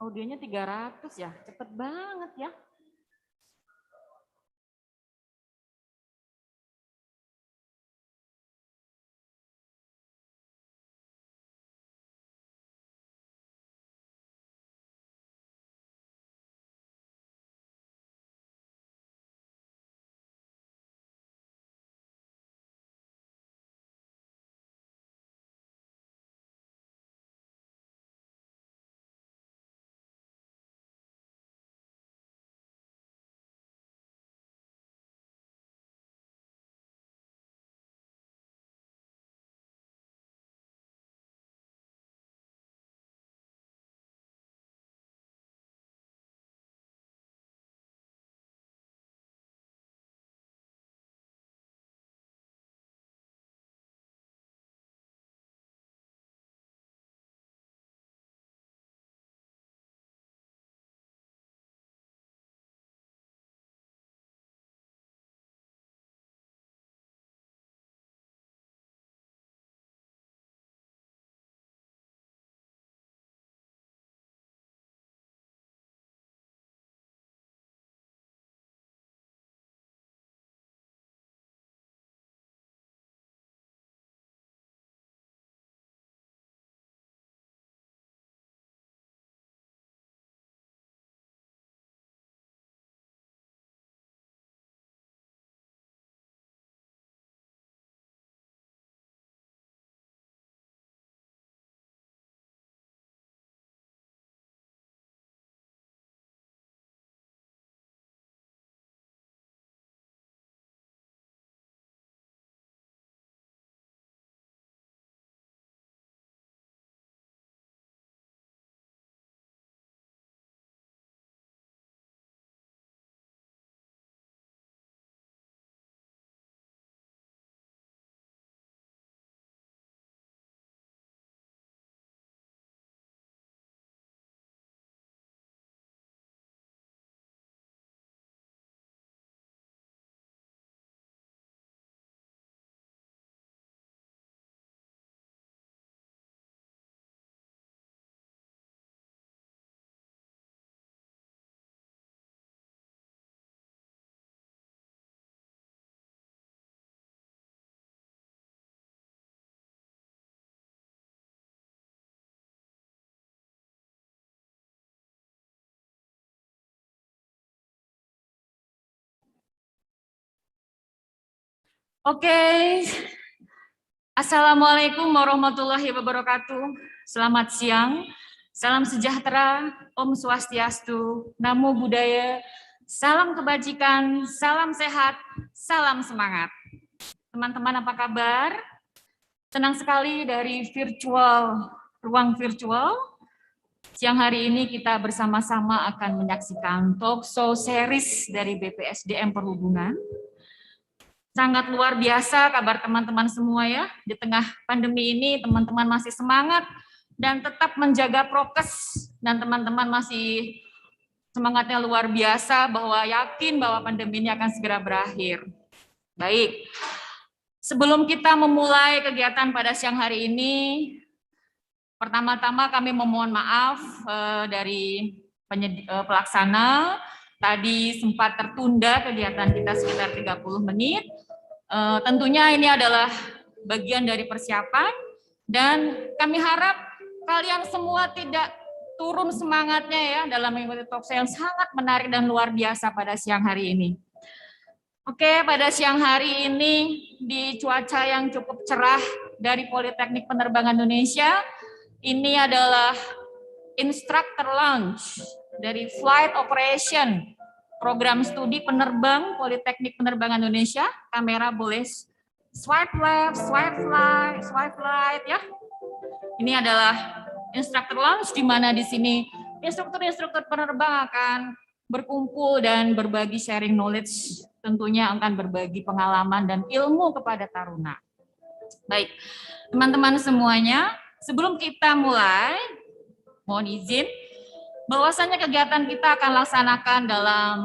Audionya 300 ya, cepet banget ya. Oke, Assalamualaikum warahmatullahi wabarakatuh. Selamat siang, salam sejahtera, Om Swastiastu, Namo Buddhaya, salam kebajikan, salam sehat, salam semangat. Teman-teman apa kabar? Senang sekali dari ruang virtual. Siang hari ini kita bersama-sama akan menyaksikan talk show series dari BPSDM Perhubungan. Sangat luar biasa kabar teman-teman semua ya. Di tengah pandemi ini teman-teman masih semangat dan tetap menjaga prokes dan teman-teman masih semangatnya luar biasa bahwa yakin bahwa pandemi ini akan segera berakhir. Baik. Sebelum kita memulai kegiatan pada siang hari ini, pertama-tama kami memohon maaf dari pelaksana. Tadi sempat tertunda kegiatan kita sekitar 30 menit. Tentunya ini adalah bagian dari persiapan dan kami harap kalian semua tidak turun semangatnya ya dalam mengikuti talk show yang sangat menarik dan luar biasa pada siang hari ini. Oke, pada siang hari ini di cuaca yang cukup cerah dari Politeknik Penerbangan Indonesia, ini adalah instructor launch dari Flight Operation Program Studi Penerbang Politeknik Penerbangan Indonesia. Kamera boleh swipe left, swipe right ya. Ini adalah instructor launch di mana di sini instruktur-instruktur penerbang akan berkumpul dan berbagi sharing knowledge, tentunya akan berbagi pengalaman dan ilmu kepada taruna. Baik, teman-teman semuanya, sebelum kita mulai, mohon izin bahwasanya kegiatan kita akan laksanakan dalam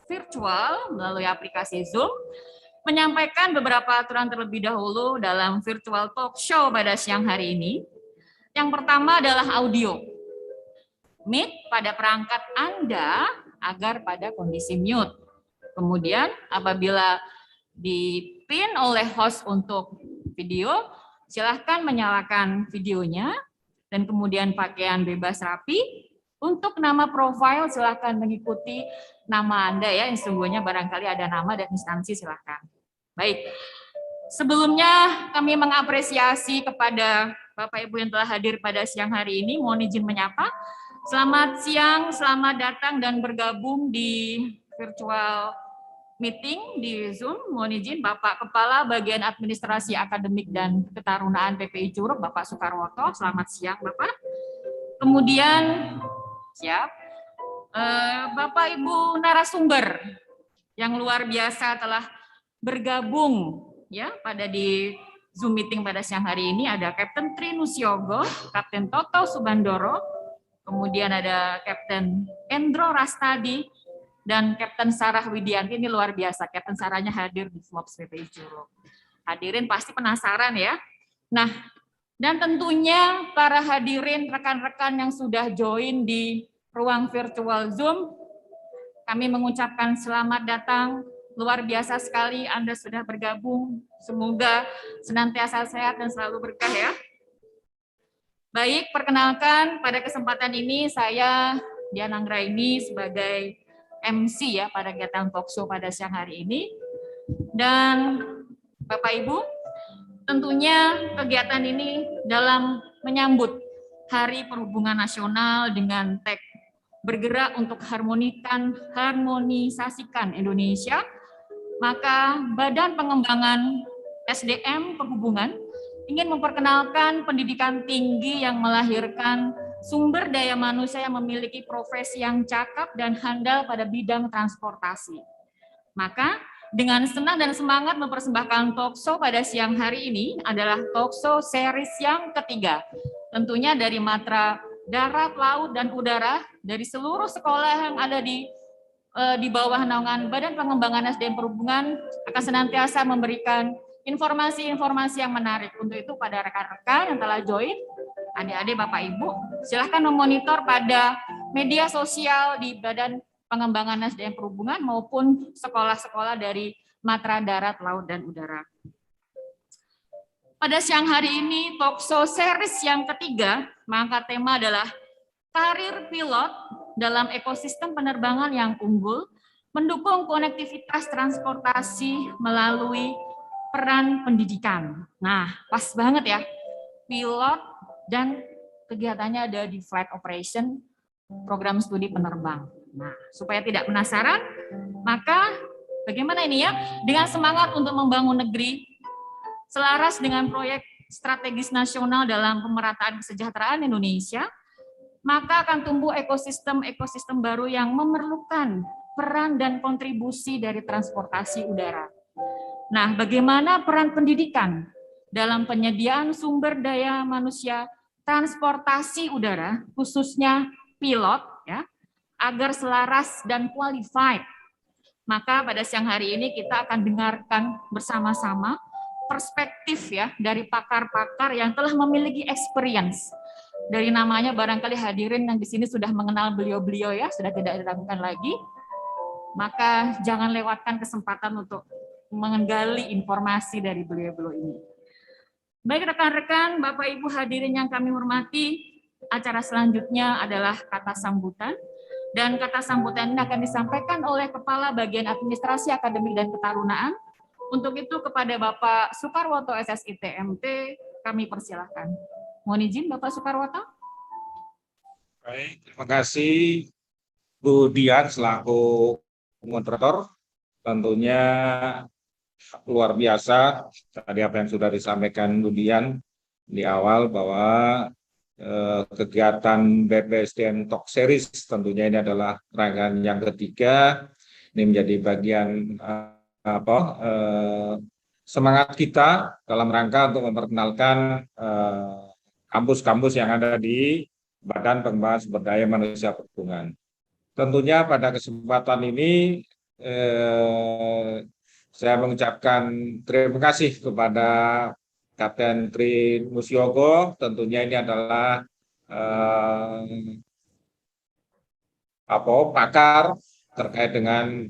virtual melalui aplikasi Zoom, menyampaikan beberapa aturan terlebih dahulu dalam virtual talk show pada siang hari ini. Yang pertama adalah audio. mic pada perangkat Anda agar pada kondisi mute. Kemudian apabila dipin oleh host untuk video, silahkan menyalakan videonya dan kemudian pakaian bebas rapi. Untuk nama profile silahkan mengikuti nama Anda ya, yang sesungguhnya barangkali ada nama dan instansi silahkan. Baik, sebelumnya kami mengapresiasi kepada Bapak Ibu yang telah hadir pada siang hari ini. Mohon izin menyapa. Selamat siang, selamat datang dan bergabung di virtual meeting di Zoom. Mohon izin Bapak Kepala Bagian Administrasi Akademik dan Ketarunaan PPI Curug, Bapak Soekarwoto. Selamat siang, Bapak. Kemudian siap, Bapak Ibu narasumber yang luar biasa telah bergabung ya pada di Zoom meeting pada siang hari ini. Ada Kapten Tri Nusyogo, Kapten Toto Subandoro, kemudian ada Kapten Endro Rastadi, dan Kapten Sarah Widianti. Ini luar biasa, Kapten Sarahnya hadir di Flops PPI Curug. Hadirin pasti penasaran ya. Nah, dan tentunya para hadirin rekan-rekan yang sudah join di ruang virtual Zoom, kami mengucapkan selamat datang. Luar biasa sekali Anda sudah bergabung. Semoga senantiasa sehat dan selalu berkah ya. Baik, perkenalkan pada kesempatan ini saya Diana Anggraini sebagai MC ya pada kegiatan talkshow pada siang hari ini. Dan Bapak Ibu, tentunya kegiatan ini dalam menyambut Hari Perhubungan Nasional dengan tag bergerak untuk harmonisasikan Indonesia, maka Badan Pengembangan SDM Perhubungan ingin memperkenalkan pendidikan tinggi yang melahirkan sumber daya manusia yang memiliki profesi yang cakap dan handal pada bidang transportasi. Maka dengan senang dan semangat mempersembahkan talkshow pada siang hari ini adalah talkshow series yang ketiga. Tentunya dari matra darat, laut, dan udara dari seluruh sekolah yang ada di bawah naungan Badan Pengembangan SDM Perhubungan akan senantiasa memberikan informasi-informasi yang menarik. Untuk itu pada rekan-rekan yang telah join, adik-adik, Bapak, Ibu, silahkan memonitor pada media sosial di Badan Pengembangan SDM Perhubungan maupun sekolah-sekolah dari matra darat, laut, dan udara. Pada siang hari ini, talkshow series yang ketiga, mengangkat tema adalah karir pilot dalam ekosistem penerbangan yang unggul, mendukung konektivitas transportasi melalui peran pendidikan. Nah, pas banget ya, pilot dan kegiatannya ada di flight operation, program studi penerbang. Nah, supaya tidak penasaran, maka bagaimana ini ya, dengan semangat untuk membangun negeri, selaras dengan proyek strategis nasional dalam pemerataan kesejahteraan Indonesia, maka akan tumbuh ekosistem baru yang memerlukan peran dan kontribusi dari transportasi udara. Nah, bagaimana peran pendidikan dalam penyediaan sumber daya manusia transportasi udara, khususnya pilot, ya, agar selaras dan qualified. Maka pada siang hari ini kita akan dengarkan bersama-sama perspektif ya dari pakar-pakar yang telah memiliki experience. Dari namanya barangkali hadirin yang di sini sudah mengenal beliau-beliau ya, sudah tidak diragukan lagi. Maka jangan lewatkan kesempatan untuk menggali informasi dari beliau-beliau ini. Baik rekan-rekan, Bapak Ibu hadirin yang kami hormati, acara selanjutnya adalah kata sambutan. Dan kata sambutan ini akan disampaikan oleh Kepala Bagian Administrasi Akademik dan Ketarunaan. Untuk itu kepada Bapak Soekarwoto SSI TMT, kami persilahkan. Mohon izin Bapak Soekarwoto. Baik, terima kasih Bu Dian selaku moderator. Tentunya luar biasa tadi apa yang sudah disampaikan Bu Dian di awal bahwa kegiatan BPSDM Talk Series tentunya ini adalah rangkaian yang ketiga. Ini menjadi bagian semangat kita dalam rangka untuk memperkenalkan kampus-kampus yang ada di Badan Pengembangan Sumber Daya Manusia Perhubungan. Tentunya pada kesempatan ini saya mengucapkan terima kasih kepada Kapten Tri Nusyogo. Tentunya ini adalah pakar terkait dengan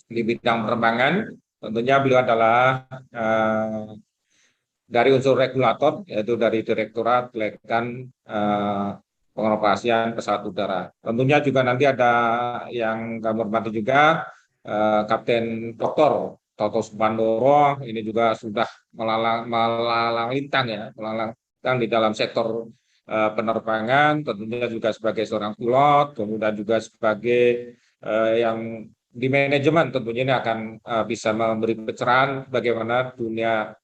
di bidang penerbangan. Tentunya beliau adalah dari unsur regulator, yaitu dari Direktorat Kelaikan Pengoperasian Pesawat Udara. Tentunya juga nanti ada yang kami hormati juga Kapten Dr. Toto Subandoro, ini juga sudah melalang lintang ya, melalang lintang di dalam sektor penerbangan, tentunya juga sebagai seorang pilot, kemudian juga sebagai yang di manajemen, tentunya ini akan bisa memberi pencerahan bagaimana dunia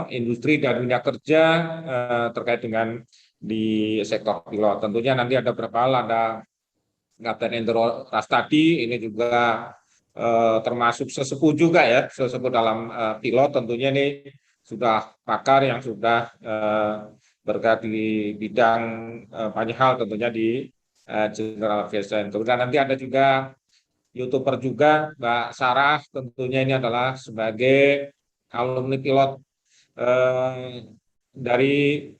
industri dan dunia kerja terkait dengan di sektor pilot. Tentunya nanti ada beberapa hal, ada Kapten Endro Rastadi, ini juga termasuk sesepuh juga ya, sesepuh dalam pilot. Tentunya ini sudah pakar yang sudah bergerak di bidang banyak hal, tentunya di General Aviation. Kemudian nanti ada juga YouTuber juga, Mbak Sarah, tentunya ini adalah sebagai alumni pilot dari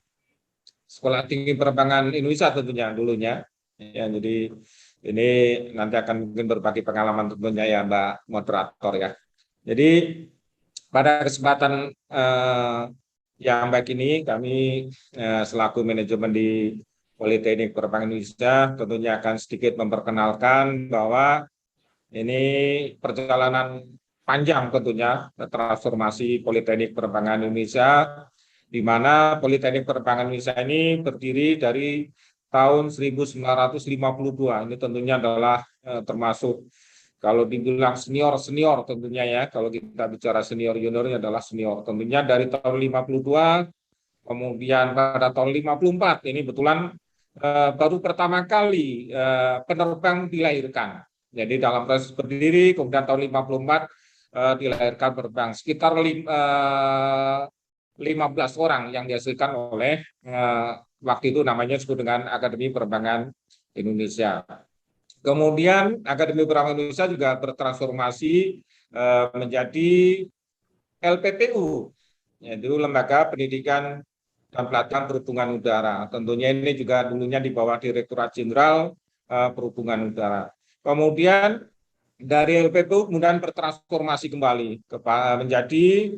Sekolah Tinggi Penerbangan Indonesia tentunya dulunya. Ya, jadi ini nanti akan mungkin berbagi pengalaman tentunya ya Mbak moderator ya. Jadi pada kesempatan yang baik ini kami selaku manajemen di Politeknik Penerbangan Indonesia tentunya akan sedikit memperkenalkan bahwa ini perjalanan panjang tentunya transformasi Politeknik Penerbangan Indonesia, di mana Politeknik Penerbangan Indonesia ini berdiri dari tahun 1952. Ini tentunya adalah termasuk kalau dibilang senior tentunya ya, kalau kita bicara senior junior ini adalah senior. Tentunya dari tahun 52, kemudian pada tahun 54 ini betulan baru pertama kali penerbang dilahirkan. Jadi dalam proses berdiri, kemudian tahun 54 dilahirkan penerbang. Sekitar 15 orang yang dihasilkan oleh waktu itu namanya disebut dengan Akademi Penerbangan Indonesia. Kemudian Akademi Penerbangan Indonesia juga bertransformasi menjadi LPPU, yaitu Lembaga Pendidikan dan Pelatihan Perhubungan Udara. Tentunya ini juga dulunya di bawah Direktorat Jenderal Perhubungan Udara. Kemudian dari LPPU kemudian bertransformasi kembali menjadi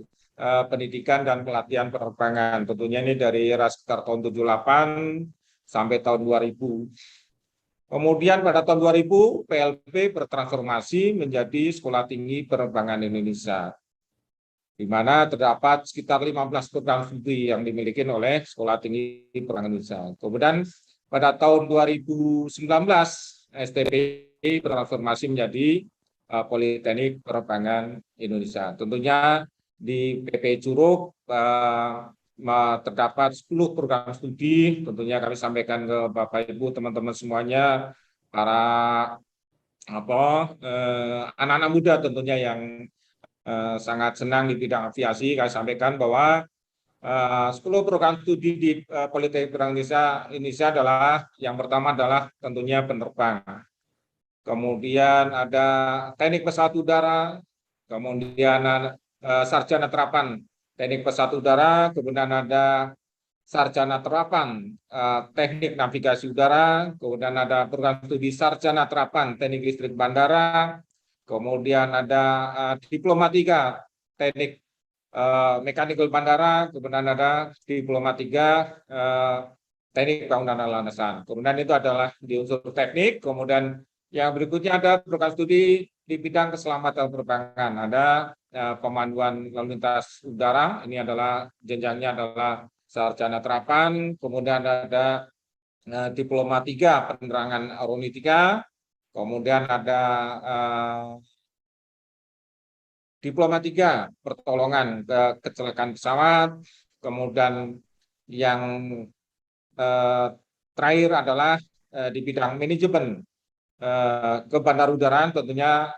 pendidikan dan pelatihan penerbangan. Tentunya ini dari era sekitar tahun 78 sampai tahun 2000. Kemudian pada tahun 2000 PLP bertransformasi menjadi Sekolah Tinggi Penerbangan Indonesia, di mana terdapat sekitar 15 program studi yang dimiliki oleh Sekolah Tinggi Penerbangan Indonesia. Kemudian pada tahun 2019 STPI bertransformasi menjadi Politeknik Penerbangan Indonesia. Tentunya di PP Curug terdapat 10 program studi, tentunya kami sampaikan ke Bapak Ibu, teman-teman semuanya, para anak-anak muda tentunya yang sangat senang di bidang aviasi. Kami sampaikan bahwa 10 program studi di Politeknik Penerbangan Indonesia adalah, yang pertama adalah tentunya penerbang. Kemudian ada teknik pesawat udara, kemudian sarjana terapan teknik pesawat udara, kemudian ada sarjana terapan teknik navigasi udara, kemudian ada program studi sarjana terapan teknik listrik bandara, kemudian ada diploma 3 teknik mekanikal bandara, kemudian ada diploma 3 teknik bangunan dan landasan. Kemudian itu adalah di unsur teknik. Kemudian yang berikutnya ada program studi di bidang keselamatan penerbangan. Ada pemanduan lalu lintas udara, ini adalah jenjangnya adalah sarjana terapan. Kemudian ada diploma 3 penerangan aeronautika. Kemudian ada diploma 3 pertolongan kecelakaan pesawat. Kemudian yang terakhir adalah di bidang manajemen kebandarudaraan, tentunya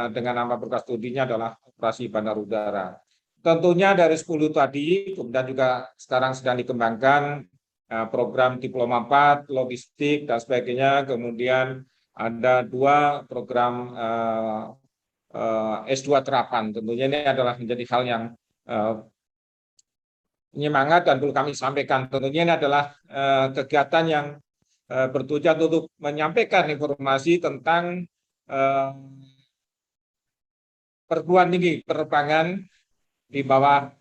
dengan nama program studinya adalah operasi bandar udara. Tentunya dari 10 tadi, kemudian juga sekarang sedang dikembangkan program diploma 4 logistik dan sebagainya. Kemudian ada 2 program S2 terapan. Tentunya ini adalah menjadi hal yang penyemangat dan perlu kami sampaikan. Tentunya ini adalah kegiatan yang bertujuan untuk menyampaikan informasi tentang perguruan tinggi penerbangan di bawah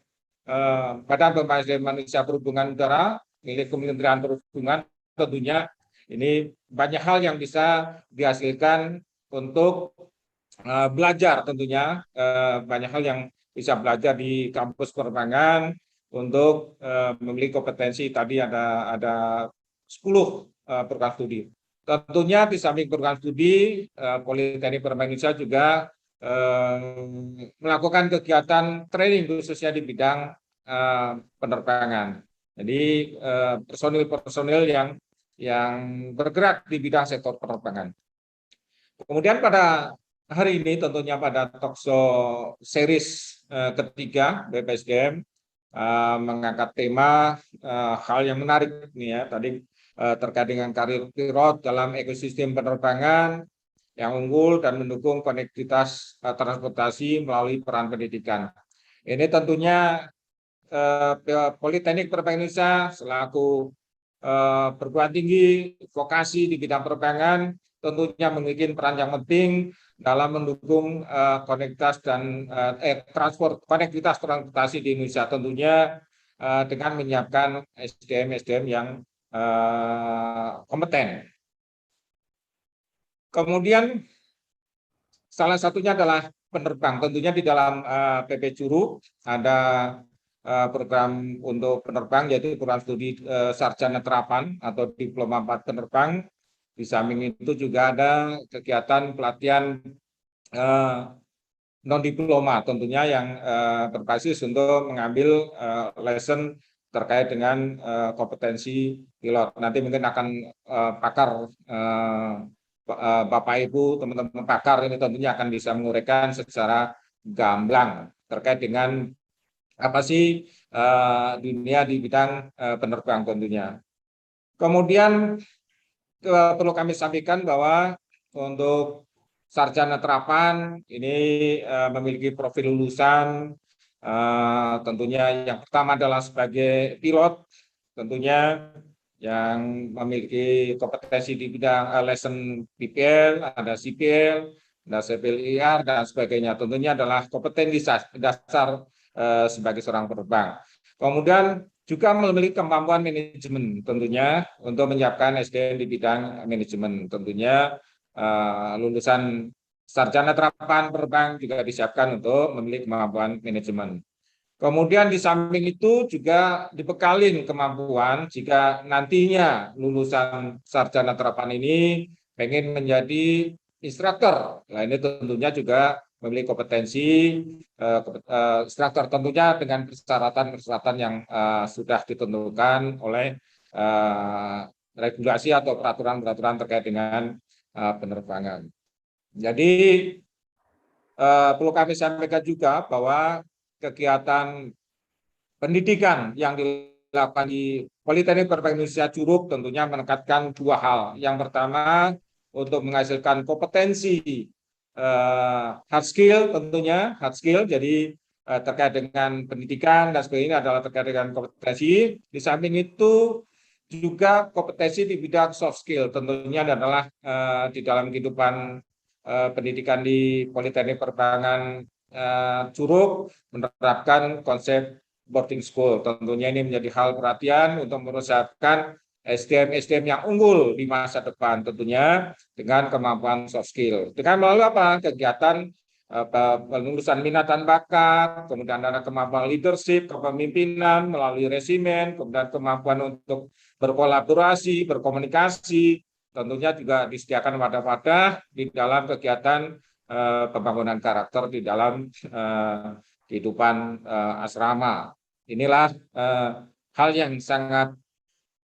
Badan Pemberdayaan Manusia Perhubungan Udara milik Kementerian Perhubungan. Tentunya ini banyak hal yang bisa dihasilkan untuk belajar, tentunya banyak hal yang bisa belajar di kampus penerbangan untuk memiliki kompetensi. Tadi ada 10 program studi. Tentunya di samping program studi, Politeknik Penerbangan Indonesia juga melakukan kegiatan training khususnya di bidang penerbangan. Jadi personil-personil yang bergerak di bidang sektor penerbangan. Kemudian pada hari ini tentunya pada Talkshow series ketiga BPSDM mengangkat tema hal yang menarik nih ya, tadi terkait dengan karir pilot dalam ekosistem penerbangan yang unggul dan mendukung konektivitas transportasi melalui peran pendidikan. Ini tentunya Politeknik Penerbangan Indonesia selaku perguruan tinggi vokasi di bidang penerbangan tentunya memiliki peran yang penting dalam mendukung konektivitas dan konektivitas transportasi di Indonesia, tentunya dengan menyiapkan SDM yang kompeten. Kemudian salah satunya adalah penerbang. Tentunya di dalam PP Curug ada program untuk penerbang, yaitu program studi sarjana terapan atau diploma 4 penerbang. Di samping itu juga ada kegiatan pelatihan non diploma, tentunya yang berbasis untuk mengambil lesson terkait dengan kompetensi pilot. Nanti mungkin akan pakar Bapak Ibu, teman-teman pakar ini tentunya akan bisa menguraikan secara gamblang terkait dengan apa sih dunia di bidang penerbang tentunya. Kemudian perlu kami sampaikan bahwa untuk sarjana terapan ini memiliki profil lulusan tentunya yang pertama adalah sebagai pilot, tentunya yang memiliki kompetensi di bidang lesson PPL, ada CPL, ada CPLIR, dan sebagainya. Tentunya adalah kompetensi dasar sebagai seorang penerbang. Kemudian juga memiliki kemampuan manajemen tentunya untuk menyiapkan SDM di bidang manajemen. Tentunya lulusan sarjana terapan penerbang juga disiapkan untuk memiliki kemampuan manajemen. Kemudian di samping itu juga dibekalin kemampuan jika nantinya lulusan sarjana terapan ini pengen menjadi instruktur. Nah, ini tentunya juga memiliki kompetensi instruktur, tentunya dengan persyaratan-persyaratan yang sudah ditentukan oleh regulasi atau peraturan-peraturan terkait dengan penerbangan. Jadi perlu kami sampaikan juga bahwa kegiatan pendidikan yang dilakukan di Politeknik Penerbangan Indonesia Curug tentunya menekankan dua hal. Yang pertama, untuk menghasilkan kompetensi hard skill, tentunya hard skill, jadi terkait dengan pendidikan dan sebagainya adalah terkait dengan kompetensi. Di samping itu juga kompetensi di bidang soft skill, tentunya adalah di dalam kehidupan pendidikan di Politeknik Penerbangan Curug menerapkan konsep boarding school. Tentunya ini menjadi hal perhatian untuk mempersiapkan SDM yang unggul di masa depan, tentunya dengan kemampuan soft skill. Dengan melalui apa? Kegiatan penulisan minat dan bakat, kemudian ada kemampuan leadership, kepemimpinan melalui resimen, kemudian kemampuan untuk berkolaborasi, berkomunikasi, tentunya juga disediakan wadah-wadah di dalam kegiatan pembangunan karakter di dalam kehidupan asrama. Inilah hal yang sangat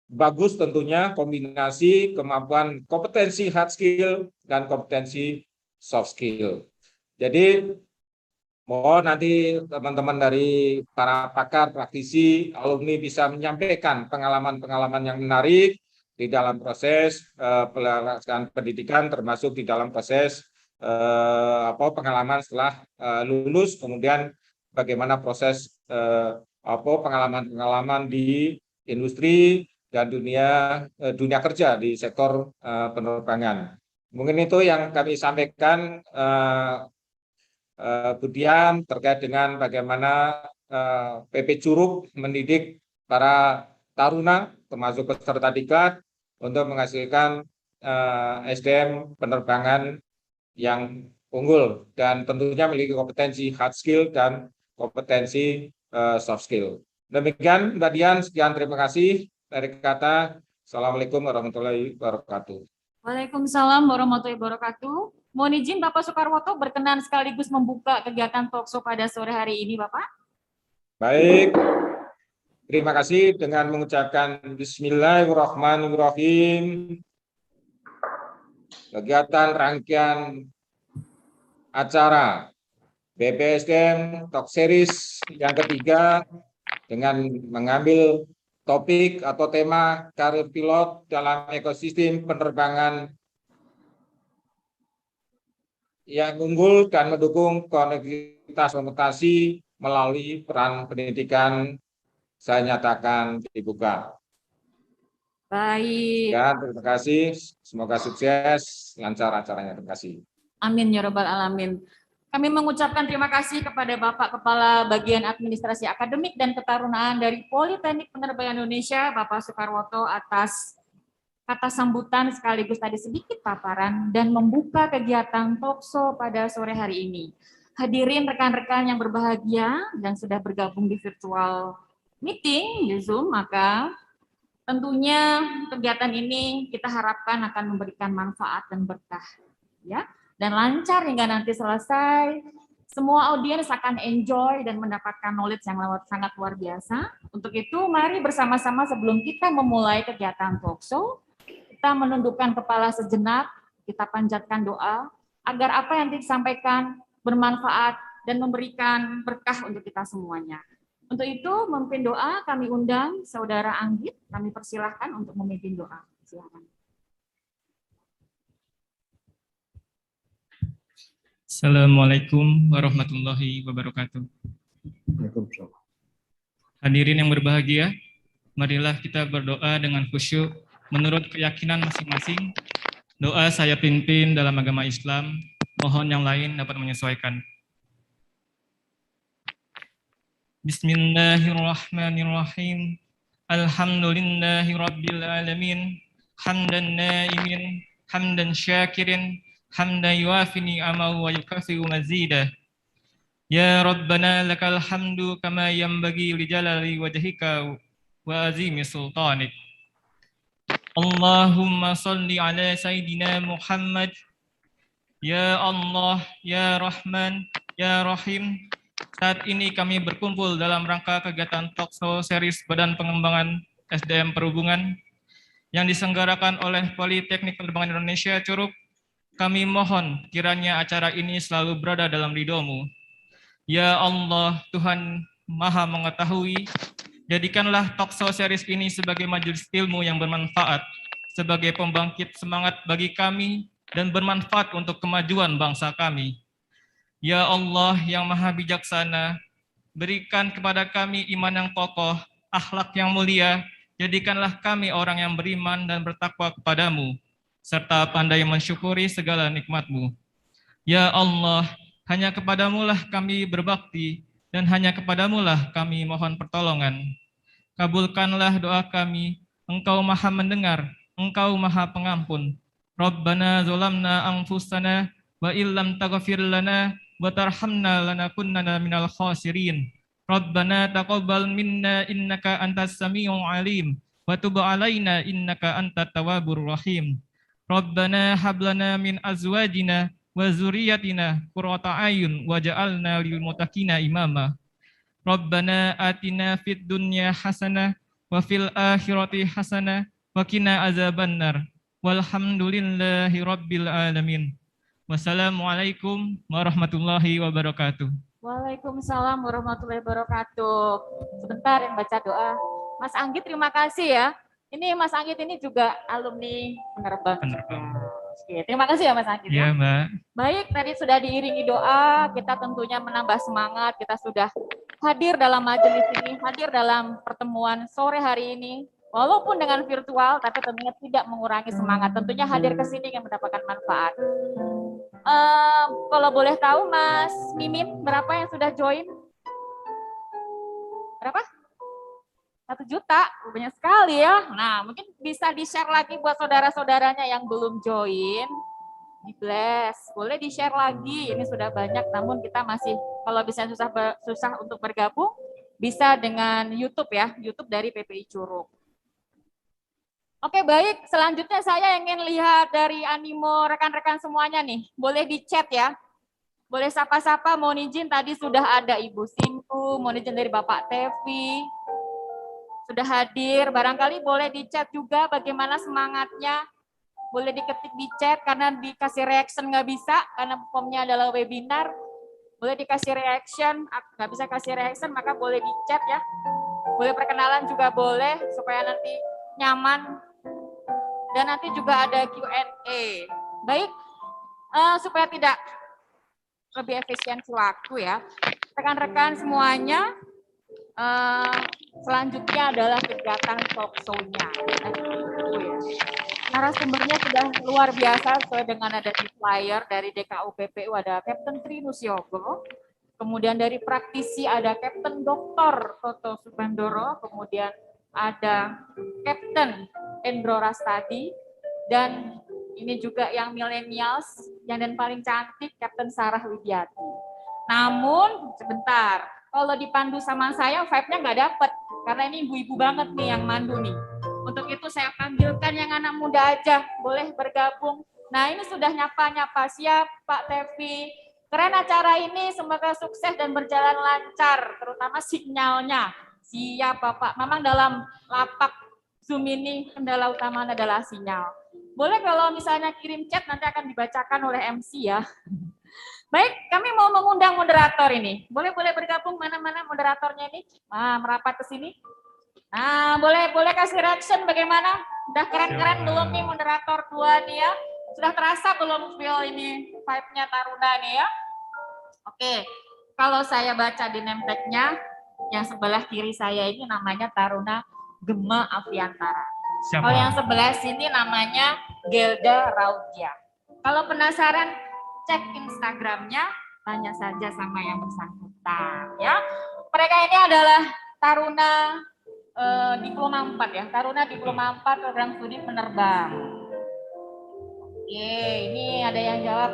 bagus tentunya, kombinasi kemampuan kompetensi hard skill dan kompetensi soft skill. Jadi mohon nanti teman-teman dari para pakar, praktisi, alumni bisa menyampaikan pengalaman-pengalaman yang menarik di dalam proses pelaksanaan pendidikan, termasuk di dalam proses pengalaman setelah lulus, kemudian bagaimana proses pengalaman-pengalaman di industri dan dunia kerja di sektor penerbangan. Mungkin itu yang kami sampaikan, Budian, terkait dengan bagaimana PP Curug mendidik para taruna termasuk peserta diklat untuk menghasilkan SDM penerbangan yang unggul dan tentunya memiliki kompetensi hard skill dan kompetensi soft skill. Demikian Mbak Dian, sekian, terima kasih. Dari kata, Assalamualaikum warahmatullahi wabarakatuh. Waalaikumsalam warahmatullahi wabarakatuh. Mohon izin Bapak Soekarwoto berkenan sekaligus membuka kegiatan talkshow pada sore hari ini, Bapak. Baik, terima kasih dengan mengucapkan Bismillahirrahmanirrahim. Kegiatan rangkaian acara BPSDM Talk Series yang ketiga dengan mengambil topik atau tema karir pilot dalam ekosistem penerbangan yang unggul dan mendukung konektivitas transportasi melalui peran pendidikan, saya nyatakan dibuka. Baik. Ya, terima kasih. Semoga sukses, lancar acaranya. Terima kasih. Amin ya Rabbal Alamin. Kami mengucapkan terima kasih kepada Bapak Kepala Bagian Administrasi Akademik dan Ketarunaan dari Politeknik Penerbangan Indonesia, Bapak Soekarwoto, atas kata sambutan sekaligus tadi sedikit paparan dan membuka kegiatan talkshow pada sore hari ini. Hadirin rekan-rekan yang berbahagia dan sudah bergabung di virtual meeting di Zoom, maka tentunya kegiatan ini kita harapkan akan memberikan manfaat dan berkah, ya, dan lancar hingga nanti selesai. Semua audiens akan enjoy dan mendapatkan knowledge yang sangat luar biasa. Untuk itu, mari bersama-sama sebelum kita memulai kegiatan talkshow, kita menundukkan kepala sejenak, kita panjatkan doa agar apa yang disampaikan bermanfaat dan memberikan berkah untuk kita semuanya. Untuk itu, memimpin doa kami undang Saudara Anggit, kami persilahkan untuk memimpin doa. Silakan. Assalamualaikum warahmatullahi wabarakatuh. Hadirin yang berbahagia, marilah kita berdoa dengan khusyuk menurut keyakinan masing-masing. Doa saya pimpin dalam agama Islam, mohon yang lain dapat menyesuaikan. Bismillahirrahmanirrahim. Alhamdulillahirabbil alamin. Hamdan naimin, hamdan syakirin, hamdan yuafi ni'amahu wa yukafi'u mazidah. Ya Rabbana lakal hamdu kama yanbaghi li jalali wajhika wa azimi sultanik. Allahumma salli ala Sayyidina Muhammad. Ya Allah, Ya Rahman, Ya Rahim. Saat ini kami berkumpul dalam rangka kegiatan talkshow series Badan Pengembangan SDM Perhubungan yang diselenggarakan oleh Politeknik Penerbangan Indonesia Curug. Kami mohon kiranya acara ini selalu berada dalam ridho-Mu. Ya Allah, Tuhan Maha Mengetahui, jadikanlah talkshow series ini sebagai majelis ilmu yang bermanfaat, sebagai pembangkit semangat bagi kami dan bermanfaat untuk kemajuan bangsa kami. Ya Allah yang Maha Bijaksana, berikan kepada kami iman yang kokoh, akhlak yang mulia, jadikanlah kami orang yang beriman dan bertakwa kepadamu, serta pandai mensyukuri segala nikmat-Mu. Ya Allah, hanya kepadamulah kami berbakti, dan hanya kepadamulah kami mohon pertolongan. Kabulkanlah doa kami, Engkau Maha Mendengar, Engkau Maha Pengampun. Rabbana zolamna anfusana, wa illam taghfir lana, wa tarhamna lanakunanna minal khasirin. Rabbana taqabbal minna innaka antas sami'ul alim, wa tub alaina innaka antat tawwabur rahim. Rabbana hablana min azwajina wa zuriyatina qurrata ayun waj'alna lil muttaqina imama. Rabbana atina fid dunya hasanah wa fil akhirati hasanah wa qina azabannar. Walhamdulillahi rabbil alamin. Wassalamualaikum warahmatullahi wabarakatuh. Waalaikumsalam warahmatullahi wabarakatuh. Sebentar yang baca doa. Mas Anggit, terima kasih ya. Ini Mas Anggit ini juga alumni penerbang. Oke, terima kasih ya Mas Anggit. Iya, Mbak. Baik, tadi sudah diiringi doa, kita tentunya menambah semangat, kita sudah hadir dalam majelis ini, hadir dalam pertemuan sore hari ini Walaupun dengan virtual, tapi tentunya tidak mengurangi semangat. Tentunya hadir ke sini yang mendapatkan manfaat. Kalau boleh tahu, Mas Mimin, berapa yang sudah join? Berapa? 1 juta, banyak sekali ya. Nah, mungkin bisa di-share lagi buat saudara-saudaranya yang belum join. Di bless, boleh di-share lagi. Ini sudah banyak, namun kita masih, kalau bisa susah untuk bergabung, bisa dengan YouTube ya, YouTube dari PPI Curug. Oke, baik. Selanjutnya saya ingin lihat dari animo rekan-rekan semuanya nih. Boleh di chat ya. Boleh sapa-sapa, mohon izin tadi sudah ada Ibu Simpu, mohon izin dari Bapak Tevi. Sudah hadir, barangkali boleh di chat juga bagaimana semangatnya. Boleh diketik di chat karena dikasih reaction nggak bisa, karena formnya adalah webinar. Boleh dikasih reaction, nggak bisa kasih reaction maka boleh di chat ya. Boleh perkenalan juga boleh, supaya nanti nyaman. Dan nanti juga ada Q&A. Baik, supaya tidak lebih efisiensi waktu ya. Rekan-rekan semuanya, selanjutnya adalah kegiatan talk show-nya. Narasumbernya sudah luar biasa sesuai dengan ada di flyer dari DKU PPU ada Kapten Trinus Yogo. Kemudian dari praktisi ada Kapten Dr. Toto Subandoro, kemudian ada Kapten Endro Rastadi, dan ini juga yang millennials, yang dan paling cantik, Kapten Sarah Widiati. Namun, sebentar, kalau dipandu sama saya, vibe-nya nggak dapet, karena ini ibu-ibu banget nih yang mandu nih. Untuk itu saya panggilkan yang anak muda aja, boleh bergabung. Nah, ini sudah nyapa-nyapa, siap Pak Tevi. Keren acara ini, semoga sukses dan berjalan lancar, terutama sinyalnya. Siap Bapak, memang dalam lapak Zoom ini kendala utama adalah sinyal. Boleh kalau misalnya kirim chat nanti akan dibacakan oleh MC ya. Baik, kami mau mengundang moderator ini. Boleh bergabung mana-mana moderatornya ini? Merapat ke sini. Nah, boleh kasih reaction bagaimana? Udah keren-keren belum nih moderator 2 nih ya? Sudah terasa belum feel ini vibe-nya Taruna nih ya? Oke, kalau saya baca di name tag-nya, yang sebelah kiri saya ini namanya Taruna Gema Aviantara. Siapa? Kalau yang sebelah sini namanya Gelda Raudia. Kalau penasaran, cek Instagramnya, tanya saja sama yang bersangkutan. Ya, mereka ini adalah Taruna Diploma 4 ya, Taruna Diploma 4 Program Studi Penerbang. Oke, ini ada yang jawab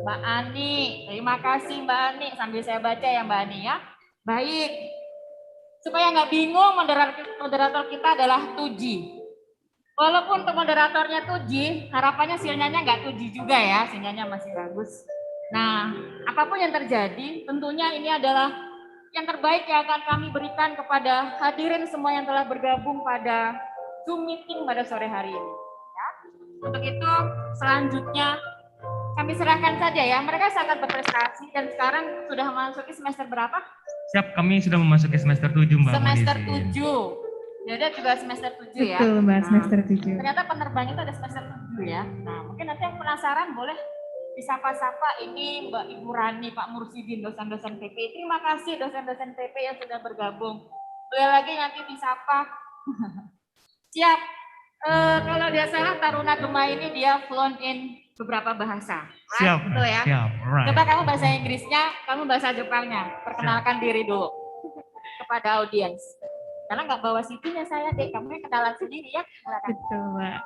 Mbak Ani. Terima kasih Mbak Ani, sambil saya baca ya Mbak Ani ya. Baik, supaya nggak bingung, moderator kita adalah Tuji. Walaupun untuk moderatornya Tuji, harapannya sinyalnya nggak Tuji juga ya, sinyalnya masih bagus. Nah, apapun yang terjadi, tentunya ini adalah yang terbaik yang akan kami berikan kepada hadirin semua yang telah bergabung pada Zoom meeting pada sore hari ini. Ya. Untuk itu, selanjutnya kami serahkan saja ya, mereka sangat berprestasi dan sekarang sudah memasuki semester berapa? Siap, kami sudah memasuki semester 7, Mbak. Semester 7. Jadi juga semester 7 ya. Betul, Mbak, semester 7. Ternyata penerbang itu ada semester 7 ya. Nah, mungkin nanti yang penasaran boleh disapa-sapa, ini Mbak Ibu Rani, Pak Mursidin, dosen-dosen PP. Terima kasih dosen-dosen PP yang sudah bergabung. Boleh lagi nanti disapa. Siap. Kalau dia salah, Taruna Gema ini dia fluent in beberapa bahasa. Right? Siap, betul ya. Siap, right. Coba kamu bahasa Inggrisnya, kamu bahasa Jepangnya. Perkenalkan diri dulu kepada audiens. Karena nggak bawa CV-nya saya deh, kamu yang kenalan sendiri ya. Betul, Mbak.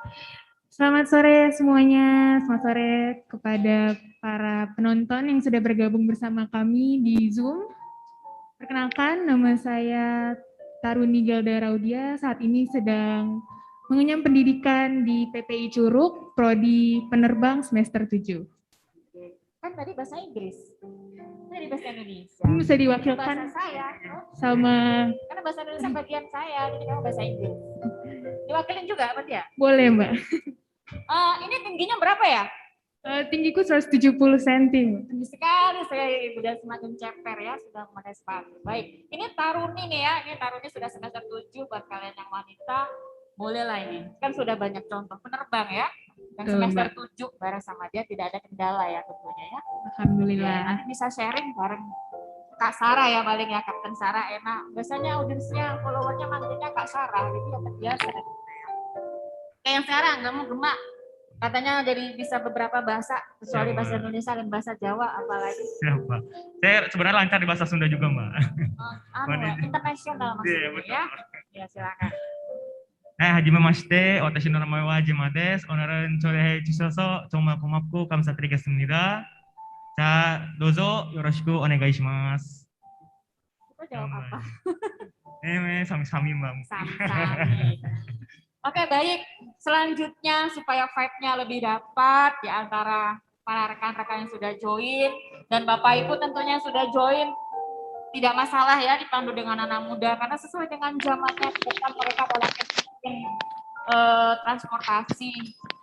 Selamat sore semuanya, selamat sore kepada para penonton yang sudah bergabung bersama kami di Zoom. Perkenalkan, nama saya Taruni Gelda Raudia, saat ini sedang mengenyam pendidikan di PPI Curug, Prodi Penerbang semester 7. Kan tadi bahasa Inggris, tadi bahasa Indonesia. Bisa diwakilkan bahasa saya, sama... karena bahasa Indonesia bagian saya, jadi kamu bahasa Inggris. Diwakilin juga apa dia? Boleh, Mbak. Ini tingginya berapa ya? Tinggiku 170 cm. Tinggi sekali, saya sudah semakin ceper ya, sudah memakai sepatu. Baik, ini Taruni nih ya, ini Taruni sudah semester 7 buat kalian yang wanita, boleh lah ini. Kan sudah banyak contoh penerbang ya, yang semester 7 bareng sama dia tidak ada kendala ya tentunya ya. Alhamdulillah. Ya, nanti bisa sharing bareng Kak Sarah ya paling ya, Kapten Sarah enak. Biasanya audiensnya, followernya manggilnya Kak Sarah, jadi ya terbiasa. Kayak yang sekarang, kamu gemak. Katanya jadi bisa beberapa bahasa, kecuali Siap, bahasa Mbak. Indonesia dan bahasa Jawa, apalagi Siapa? Saya sebenarnya lancar di bahasa Sunda juga, Mbak. internasional Iya, maksudnya betul. ya. Ya, silakan. Hajime mashite, watashi no namae wa Hajima desu. Onaran chorei chisoso, choma komapku kamsatori gasumnida. Ja, dozo yoroshiku onegai shimasu. Itu jawab apa? Sami-sami, Mbak. Sami-sami. Oke, baik. Selanjutnya supaya vibe-nya lebih dapat di antara para rekan-rekan yang sudah join dan Bapak Ibu tentunya sudah join, tidak masalah ya dipandu dengan anak muda karena sesuai dengan zamannya ke depan mereka dalam transportasi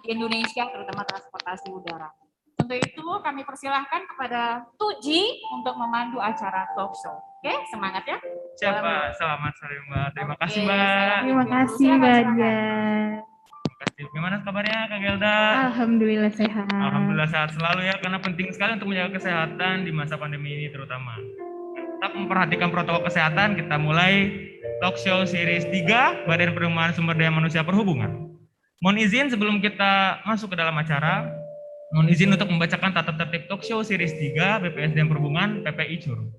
di Indonesia, terutama transportasi udara. Untuk itu kami persilahkan kepada Tuji untuk memandu acara talk show. Oke, semangat ya. Siapa? Selamat sore, Mbak. Terima kasih, Oke, Mbak. Terima kasih Mbak Dian. Terima kasih. Gimana kabarnya, Kak Gelda? Alhamdulillah sehat. Alhamdulillah sehat selalu ya, karena penting sekali untuk menjaga kesehatan di masa pandemi ini terutama. Tetap memperhatikan protokol kesehatan, kita mulai talk show series 3 Badan Pengembangan Sumber Daya Manusia Perhubungan. Mohon izin sebelum kita masuk ke dalam acara, mohon izin untuk membacakan tata tertib talk show series 3 BPSDM Perhubungan PPI Curug.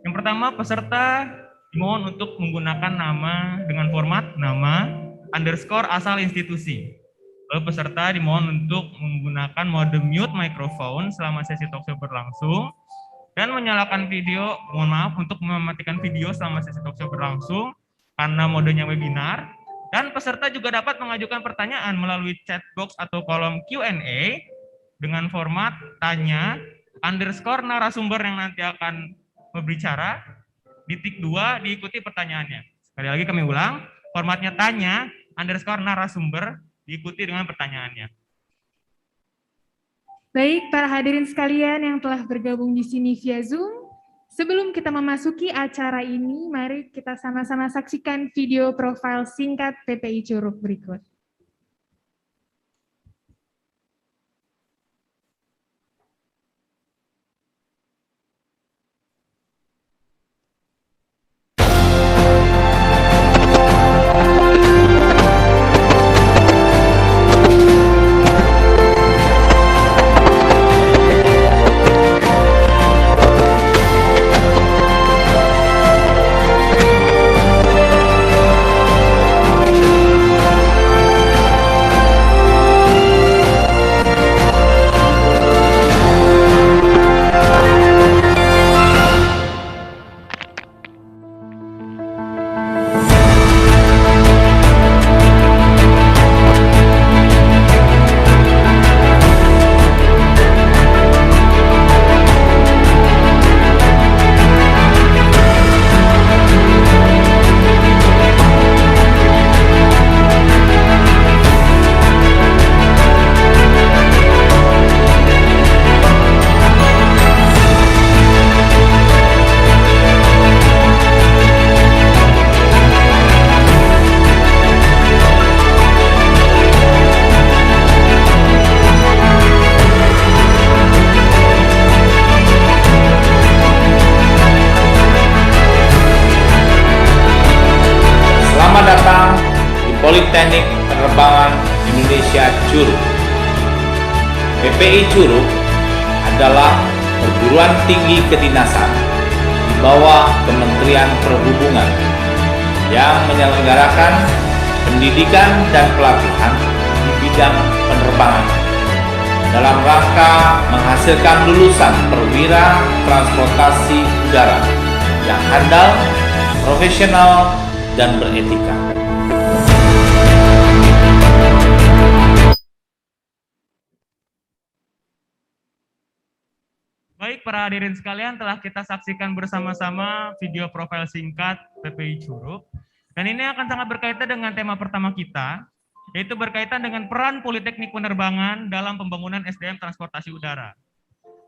Yang pertama, peserta dimohon untuk menggunakan nama dengan format nama underscore asal institusi. Lalu peserta dimohon untuk menggunakan mode mute microphone selama sesi talk show berlangsung dan menyalakan video, mohon maaf untuk mematikan video selama sesi talk show berlangsung karena modenya webinar. Dan peserta juga dapat mengajukan pertanyaan melalui chat box atau kolom Q&A dengan format tanya underscore narasumber yang nanti akan berbicara, titik 2 diikuti pertanyaannya. Sekali lagi kami ulang, formatnya tanya underscore narasumber diikuti dengan pertanyaannya. Baik, para hadirin sekalian yang telah bergabung di sini via Zoom, sebelum kita memasuki acara ini, mari kita sama-sama saksikan video profil singkat PPI Curug berikut. Politeknik Penerbangan Indonesia Curug. PPI Curug adalah perguruan tinggi kedinasan di bawah Kementerian Perhubungan yang menyelenggarakan pendidikan dan pelatihan di bidang penerbangan dalam rangka menghasilkan lulusan perwira transportasi udara yang handal, profesional, dan beretika. Baik, para hadirin sekalian, telah kita saksikan bersama-sama video profil singkat PPI Curug. Dan ini akan sangat berkaitan dengan tema pertama kita, yaitu berkaitan dengan peran Politeknik Penerbangan dalam pembangunan SDM transportasi udara.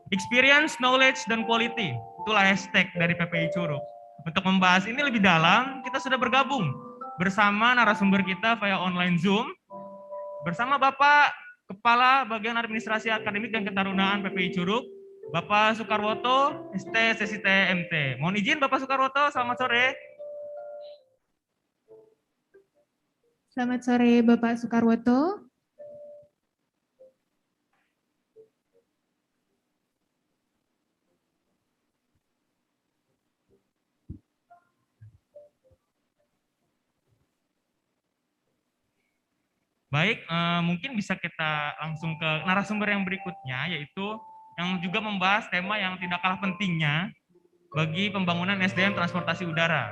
Experience, knowledge, dan quality, itulah hashtag dari PPI Curug. Untuk membahas ini lebih dalam, kita sudah bergabung bersama narasumber kita via online Zoom, bersama Bapak Kepala Bagian Administrasi Akademik dan Ketarunaan PPI Curug, Bapak Soekarwoto, ST SSIT MT. Mohon izin Bapak Soekarwoto, selamat sore. Selamat sore Bapak Soekarwoto. Baik, mungkin bisa kita langsung ke narasumber yang berikutnya, yaitu yang juga membahas tema yang tidak kalah pentingnya bagi pembangunan SDM transportasi udara.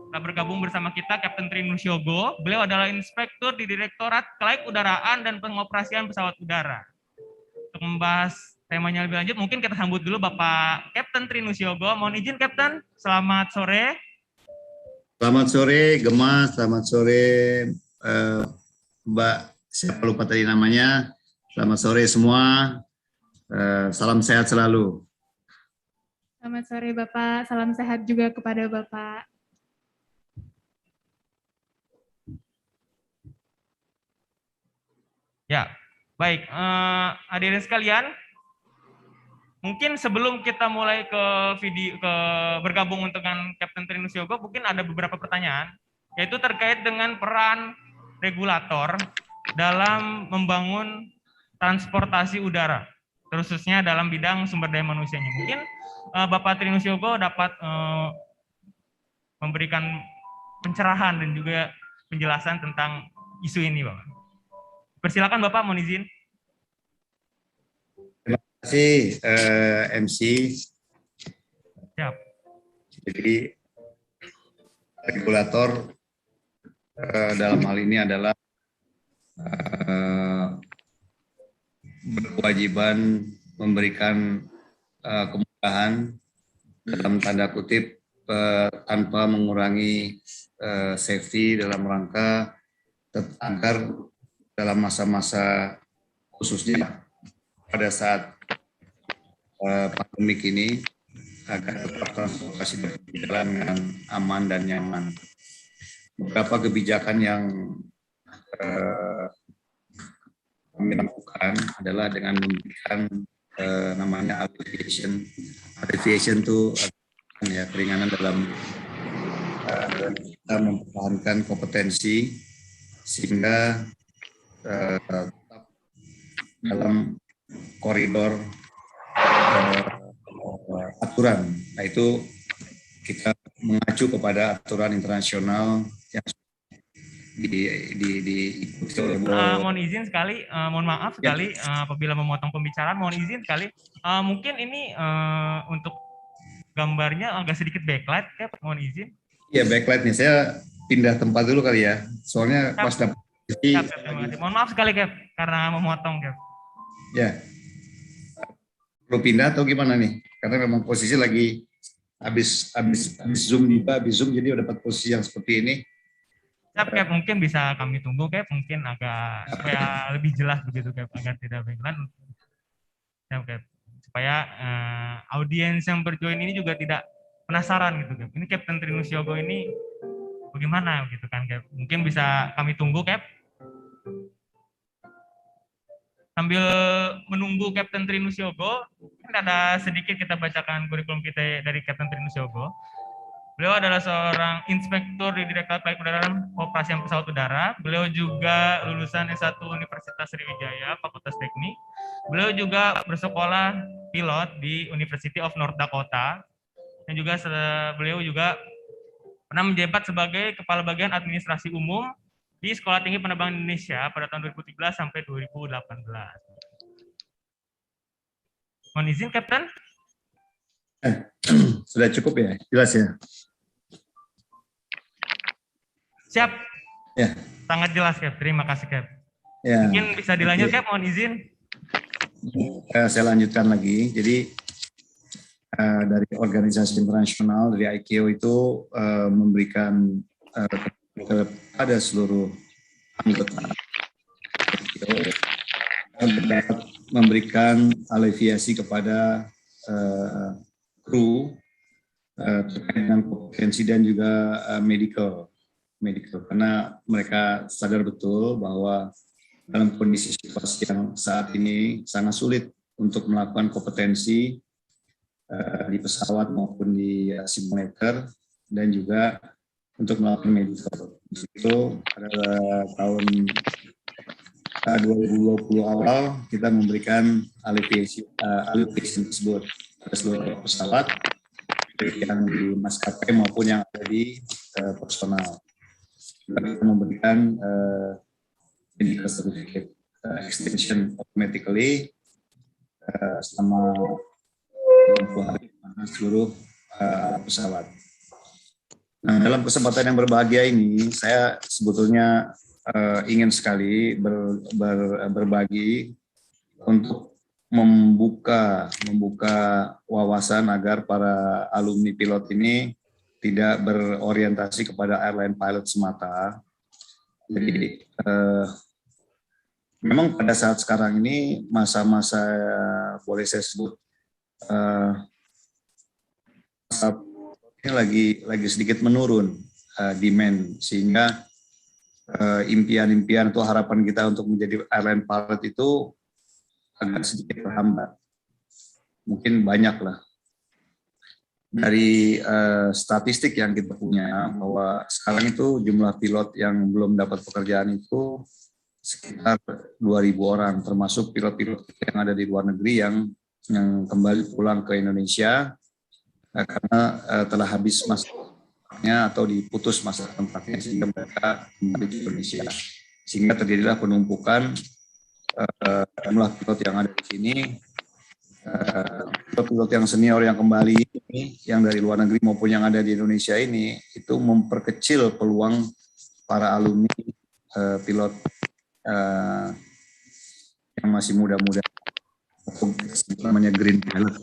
Telah bergabung bersama kita Kapten Trinus Yogo. Beliau adalah Inspektur di Direktorat Kelaikudaraan dan Pengoperasian Pesawat Udara. Untuk membahas temanya lebih lanjut, mungkin kita sambut dulu Bapak Kapten Trinus Yogo. Mohon izin, Kapten. Selamat sore. Selamat sore, Gemma. Selamat sore, Mbak. Siapa lupa tadi namanya. Selamat sore semua. Salam sehat selalu. Selamat sore Bapak, salam sehat juga kepada Bapak. Ya, baik. Hadirin sekalian, mungkin sebelum kita mulai ke bergabung dengan Kapten Trinus Yogo, mungkin ada beberapa pertanyaan, yaitu terkait dengan peran regulator dalam membangun transportasi udara, khususnya dalam bidang sumber daya manusianya. Mungkin Bapak Trinus Yogo dapat memberikan pencerahan dan juga penjelasan tentang isu ini, Bapak. Persilakan Bapak, mohon izin. Terima kasih, MC. Siap. Jadi, regulator dalam hal ini adalah berkewajiban memberikan kemudahan dalam tanda kutip tanpa mengurangi safety dalam rangka agar dalam masa-masa khususnya pada saat pandemik ini agar tetap transportasi berjalan dengan aman dan nyaman. Beberapa kebijakan yang kami lakukan adalah dengan memberikan namanya alleviation itu ya keringanan dalam kita mempertahankan kompetensi sehingga tetap dalam koridor aturan. Nah itu kita mengacu kepada aturan internasional yang diikuti oleh mohon izin sekali, mohon maaf sekali apabila memotong pembicaraan, mohon izin sekali. Mungkin ini untuk gambarnya agak sedikit backlight, ya, mohon izin. Iya, backlight nih. Saya pindah tempat dulu kali ya. Soalnya pas dapat mohon maaf sekali, Cap, karena memotong, Cap. Ya. Perlu pindah atau gimana nih? Karena memang posisi lagi habis Zoom juga, habis Zoom jadi udah dapat posisi yang seperti ini. Cap, mungkin bisa kami tunggu, Cap, mungkin agak supaya lebih jelas begitu, Cap, agar tidak backlight. Cap, supaya audiens yang berjoin ini juga tidak penasaran gitu, Cap. Ini Kapten Trinus Yogo ini bagaimana gitu kan, Cap. Mungkin bisa kami tunggu, Cap. Sambil menunggu Kapten Trinus Yogo, mungkin ada sedikit kita bacakan kurikulum kita dari Kapten Trinus Yogo. Beliau adalah seorang inspektur di Direktorat Kelaikudaraan Operasian Pesawat Udara. Beliau juga lulusan S1 Universitas Sriwijaya, Fakultas Teknik. Beliau juga bersekolah pilot di University of North Dakota. Dan juga beliau juga pernah menjabat sebagai Kepala Bagian Administrasi Umum di Sekolah Tinggi Penerbangan Indonesia pada tahun 2013 sampai 2018. Mohon izin, Kapten. Sudah cukup ya? Jelas ya? Siap. Ya. Sangat jelas, Cap. Terima kasih, Cap. Ya. Mungkin bisa dilanjut, Cap. Mohon izin. Saya lanjutkan lagi. Jadi dari organisasi internasional, dari ICAO itu memberikan kepada seluruh anggota dapat memberikan alleviasi kepada kru terkait dengan kompetensi dan juga medical karena mereka sadar betul bahwa dalam kondisi situasi yang saat ini sangat sulit untuk melakukan kompetensi di pesawat maupun di simulator dan juga untuk melakukan medical. Itu pada tahun 2020 awal kita memberikan allocation tersebut pada seluruh pesawat yang di maskapai maupun yang ada di personal. Kita memberikan medical certificate extension automatically selama 20 hari seluruh pesawat. Nah, dalam kesempatan yang berbahagia ini, saya sebetulnya ingin sekali berbagi untuk membuka wawasan agar para alumni pilot ini tidak berorientasi kepada airline pilot semata. Jadi memang pada saat sekarang ini masa-masa boleh saya sebut ini lagi sedikit menurun demand, sehingga impian-impian atau harapan kita untuk menjadi airline pilot itu agak sedikit terhambat. Mungkin banyaklah. Dari statistik yang kita punya bahwa sekarang itu jumlah pilot yang belum dapat pekerjaan itu sekitar 2.000 orang, termasuk pilot-pilot yang ada di luar negeri yang kembali pulang ke Indonesia karena telah habis masanya atau diputus masa kontraknya sehingga mereka kembali ke Indonesia. Sehingga terjadilah penumpukan jumlah pilot yang ada di sini, pilot yang senior yang kembali ini, yang dari luar negeri maupun yang ada di Indonesia ini, itu memperkecil peluang para alumni pilot yang masih muda-muda, namanya green pilot.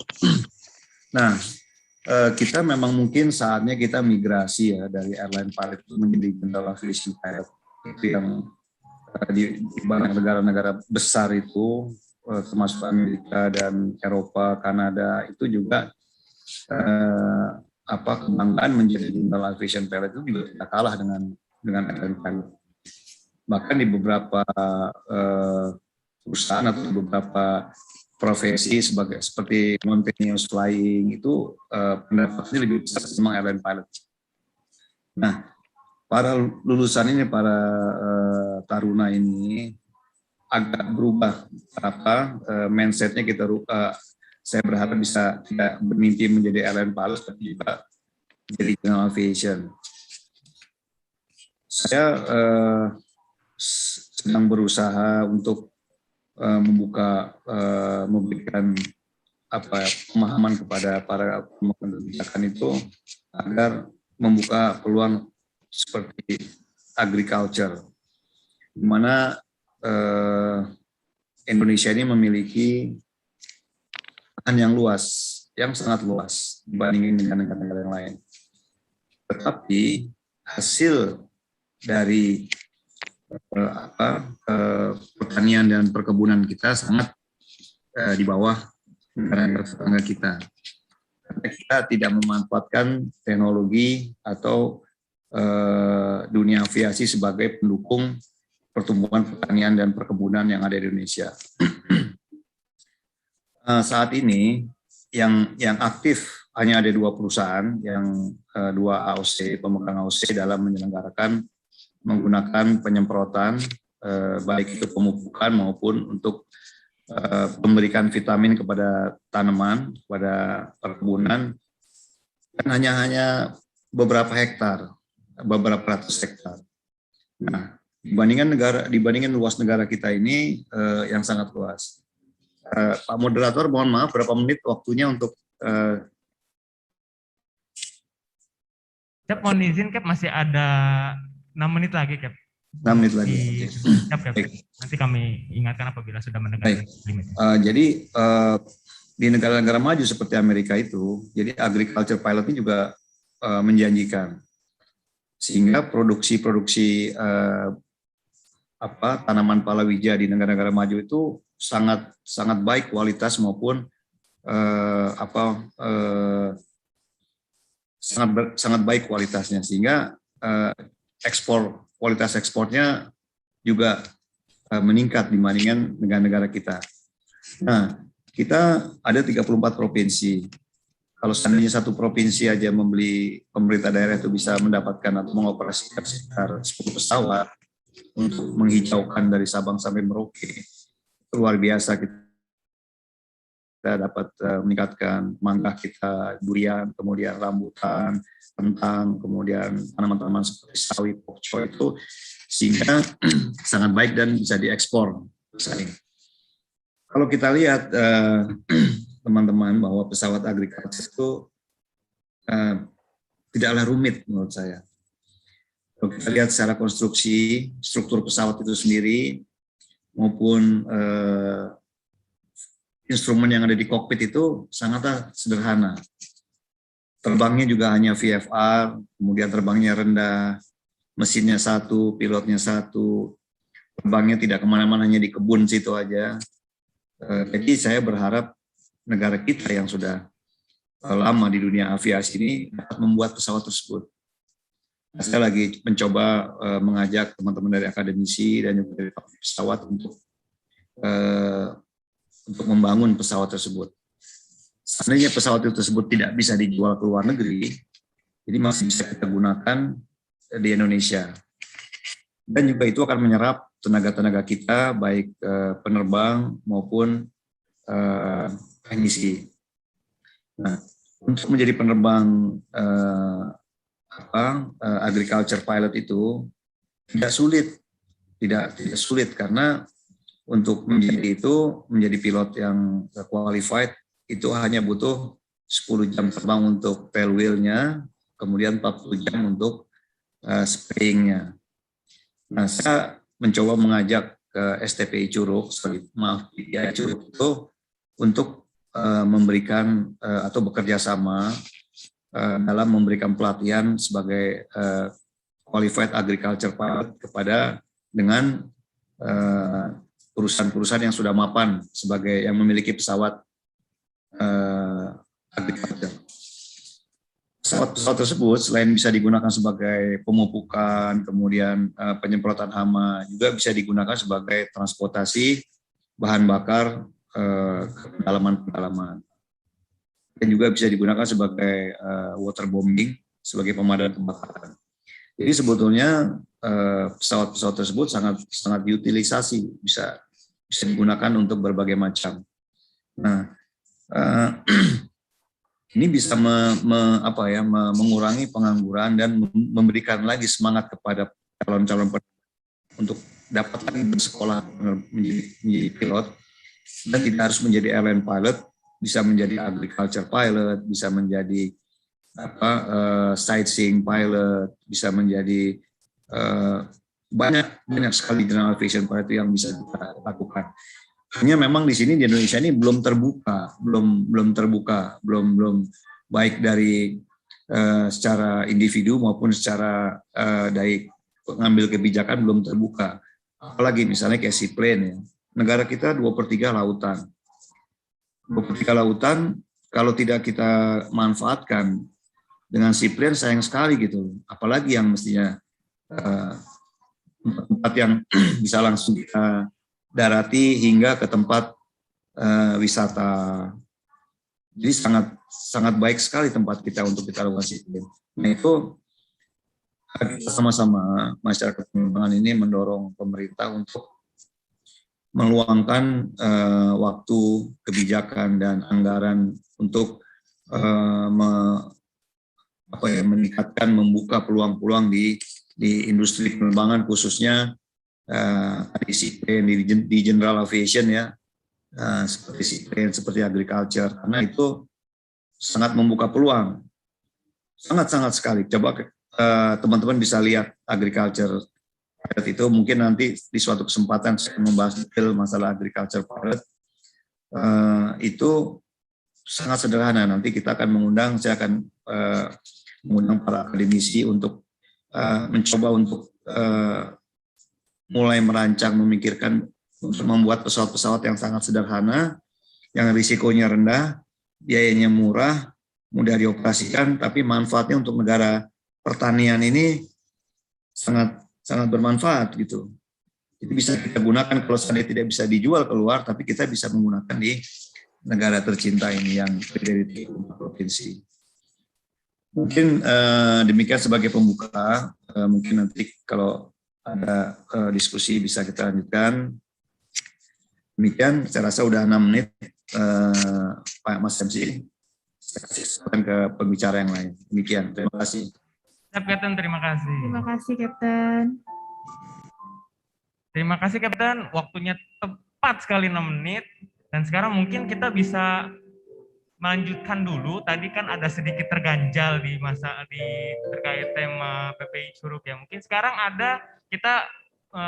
Nah, kita memang mungkin saatnya kita migrasi ya dari airline pilot itu menjadi general aviation pilot. Itu yang di banyak negara-negara besar itu, termasuk Amerika dan Eropa, Kanada, itu juga kebanggaan menjadi general aviation pilot itu juga tidak kalah dengan airline pilot. Bahkan di beberapa perusahaan atau beberapa profesi seperti continuous flying itu pendapatannya lebih besar memang airline pilot. Nah, para lulusan ini, para taruna ini agak berubah mindsetnya kita. Saya berharap bisa tidak bermimpi menjadi airline pilot, tapi juga menjadi general aviation. Saya sedang berusaha untuk memberikan pemahaman kepada para pemangku kebijakan itu agar membuka peluang seperti agriculture, di mana Indonesia ini memiliki lahan yang luas, yang sangat luas dibandingin dengan negara-negara yang lain. Tetapi hasil dari pertanian dan perkebunan kita sangat di bawah negara tetangga kita. Karena kita tidak memanfaatkan teknologi atau dunia aviasi sebagai pendukung pertumbuhan pertanian dan perkebunan yang ada di Indonesia. Saat ini yang aktif hanya ada 2 perusahaan, yang 2 AOC, pemegang AOC dalam menyelenggarakan menggunakan penyemprotan, baik itu pemupukan maupun untuk memberikan vitamin kepada tanaman, kepada perkebunan, kan hanya beberapa hektar, beberapa ratus hektar. Nah, dibandingkan luas negara kita ini yang sangat luas. Pak Moderator, mohon maaf, berapa menit waktunya untuk Cap, mohon izin Cap, masih ada 6 menit lagi, Cap. 6 menit lagi. Cap. Nanti kami ingatkan apabila sudah mendengar limit. Jadi di negara-negara maju seperti Amerika itu, jadi agriculture pilot ini juga menjanjikan, sehingga produksi tanaman palawija di negara-negara maju itu sangat baik kualitas maupun sangat baik kualitasnya, sehingga kualitas ekspornya juga meningkat dibandingkan negara-negara kita. Nah, kita ada 34 provinsi. Kalau seandainya satu provinsi aja pemerintah daerah itu bisa mendapatkan atau mengoperasikan sekitar 10 pesawat, untuk menghijaukan dari Sabang sampai Merauke. Luar biasa, kita dapat meningkatkan mangga kita, durian, kemudian rambutan, kentang, kemudian tanaman-tanaman seperti sawi, pokcoy itu, sehingga sangat baik dan bisa diekspor. Kalau kita lihat teman-teman bahwa pesawat agriculture itu tidaklah rumit menurut saya. Kalau kita lihat secara konstruksi, struktur pesawat itu sendiri, maupun instrumen yang ada di kokpit itu sangatlah sederhana. Terbangnya juga hanya VFR, kemudian terbangnya rendah, mesinnya satu, pilotnya satu, terbangnya tidak kemana-mana, hanya di kebun situ aja. Jadi saya berharap negara kita yang sudah lama di dunia aviasi ini dapat membuat pesawat tersebut. Saya lagi mencoba mengajak teman-teman dari akademisi dan juga dari pesawat untuk membangun pesawat tersebut. Seandainya pesawat itu tersebut tidak bisa dijual ke luar negeri, jadi masih bisa kita gunakan di Indonesia. Dan juga itu akan menyerap tenaga-tenaga kita, baik penerbang maupun teknisi. Nah, untuk menjadi penerbang agriculture pilot itu tidak sulit karena untuk menjadi pilot yang qualified itu hanya butuh 10 jam terbang untuk tail wheel-nya, kemudian 40 jam untuk spraying-nya. Nah, saya mencoba mengajak ke STPI Curug, PTI Curug itu untuk memberikan atau bekerja sama dalam memberikan pelatihan sebagai qualified agriculture pilot dengan perusahaan-perusahaan yang sudah mapan sebagai yang memiliki pesawat agriculture. Pesawat tersebut selain bisa digunakan sebagai pemupukan, kemudian penyemprotan hama, juga bisa digunakan sebagai transportasi bahan bakar ke pedalaman-pedalaman. Dan juga bisa digunakan sebagai waterbombing, sebagai pemadam kebakaran. Jadi sebetulnya pesawat-pesawat tersebut sangat diutilisasi, bisa digunakan untuk berbagai macam. Nah, ini bisa mengurangi pengangguran dan memberikan lagi semangat kepada calon-calon untuk dapat lagi bersekolah menjadi pilot, dan tidak harus menjadi airline pilot, bisa menjadi agriculture pilot, bisa menjadi sightseeing pilot, bisa menjadi banyak sekali general aviation pilot yang bisa kita lakukan. Hanya memang di sini di Indonesia ini belum terbuka, belum baik dari secara individu maupun secara dari pengambil kebijakan belum terbuka. Apalagi misalnya kayak seaplane ya. Negara kita 2/3 lautan. 2/3 lautan kalau tidak kita manfaatkan dengan seaplane sayang sekali gitu. Apalagi yang mestinya tempat yang bisa langsung kita darati hingga ke tempat wisata. Jadi sangat baik sekali tempat kita untuk kita lakukan seaplane. Nah itu kita sama-sama masyarakat penerbangan ini mendorong pemerintah untuk meluangkan waktu, kebijakan dan anggaran untuk meningkatkan, membuka peluang-peluang di industri penerbangan, khususnya di general aviation ya, seperti seaplane, seperti agriculture, karena itu sangat membuka peluang, sangat sekali. Coba teman-teman bisa lihat agriculture pilot itu, mungkin nanti di suatu kesempatan saya membahas detail masalah agriculture pilot. Itu sangat sederhana. Nanti kita akan saya akan mengundang para akademisi untuk mencoba untuk mulai merancang, memikirkan untuk membuat pesawat-pesawat yang sangat sederhana, yang risikonya rendah, biayanya murah, mudah dioperasikan, tapi manfaatnya untuk negara pertanian ini sangat bermanfaat gitu. Jadi bisa kita gunakan kalau seandainya tidak bisa dijual keluar, tapi kita bisa menggunakan di negara tercinta ini yang terdiri dari 4 provinsi. Mungkin demikian sebagai pembuka. Mungkin nanti kalau ada diskusi bisa kita lanjutkan. Demikian, saya rasa udah 6 menit, Pak Mas MC. Saya kasih kesempatan ke pembicara yang lain. Demikian, terima kasih. Siap, Kapten, terima kasih. Terima kasih, Kapten. Terima kasih, Kapten. Waktunya tepat sekali 6 menit. Dan sekarang mungkin kita bisa melanjutkan dulu. Tadi kan ada sedikit terganjal di terkait tema PPI Curug ya. Mungkin sekarang kita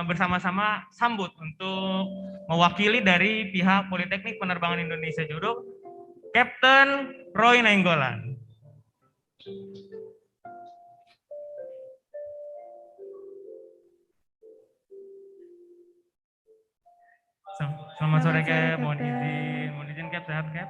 bersama-sama sambut untuk mewakili dari pihak Politeknik Penerbangan Indonesia Curug, Kapten Roy Nainggolan. Selamat sore, Cap. Mohon izin, Cap. Sehat, Cap?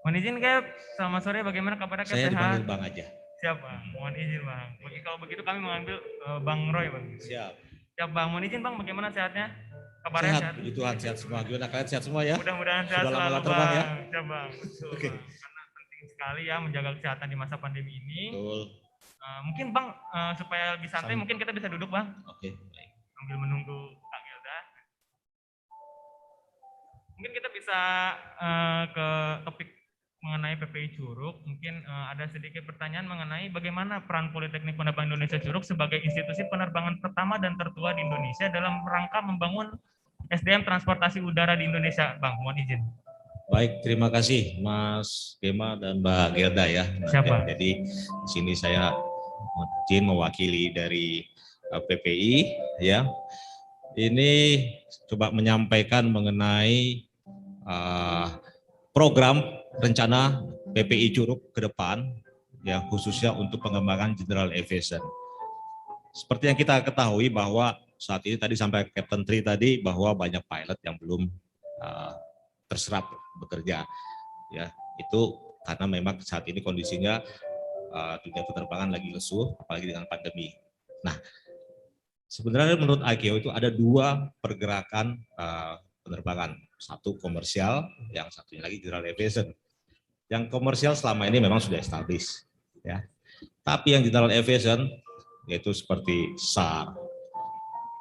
Mohon izin, Cap. Selamat sore. Bagaimana kabarnya, Cap? Saya Sehat? dipanggil Bang aja. Siap, Bang. Mohon izin, Bang. Kalau begitu kami mengambil Bang Roy, Bang. Siap. Siap, Bang. Mohon izin, Bang. Bagaimana sehatnya? Kabarnya Sehat, puji Tuhan, sehat semua. Gimana kalian sehat semua ya? Mudah-mudahan sehat Sudah selalu, lama terbang ya? Siap, Bang. Betul, Oke. Bang. Karena penting sekali ya menjaga kesehatan di masa pandemi ini. Betul. Mungkin, Bang, supaya lebih santai, mungkin kita bisa duduk, Bang. Oke, baik. Sambil menunggu Kak Gilda. Mungkin kita bisa ke topik mengenai PPI Curug. Mungkin ada sedikit pertanyaan mengenai bagaimana peran Politeknik Penerbangan Indonesia Curug sebagai institusi penerbangan pertama dan tertua di Indonesia dalam rangka membangun SDM transportasi udara di Indonesia. Bang, mohon izin. Baik, terima kasih Mas Gema dan Mbak Gelda ya. Siapa? Jadi di sini saya izin mewakili dari PPI ya. Ini coba menyampaikan mengenai program rencana PPI Curug ke depan ya, khususnya untuk pengembangan General Aviation. Seperti yang kita ketahui bahwa saat ini tadi sampai Captain Tri tadi bahwa banyak pilot yang belum terserap bekerja ya, itu karena memang saat ini kondisinya dunia penerbangan lagi lesu, apalagi dengan pandemi. Nah, sebenarnya menurut ICAO itu ada dua pergerakan penerbangan, satu komersial, yang satunya lagi General Aviation. Yang komersial selama ini memang sudah established ya, tapi yang General Aviation yaitu seperti SAR,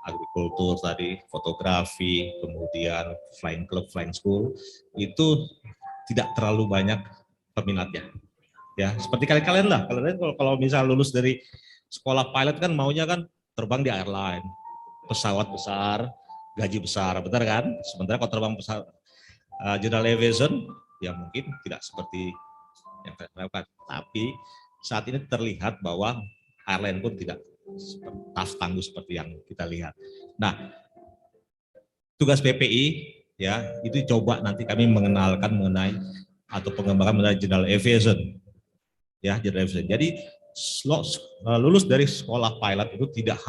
agrikultur tadi, fotografi, kemudian flying club, flying school, itu tidak terlalu banyak peminatnya. Ya, seperti kalian lah, kalau misal lulus dari sekolah pilot kan maunya kan terbang di airline, pesawat besar, gaji besar, benar kan? Sementara kalau terbang pesawat General Aviation, ya mungkin tidak seperti yang kita harapkan. Tapi saat ini terlihat bahwa airline pun tidak tangguh seperti yang kita lihat. Nah, tugas PPI ya itu coba nanti kami mengenalkan mengenai atau pengembangan mengenai General Aviation, ya General Aviation. Jadi lulus dari sekolah pilot itu tidak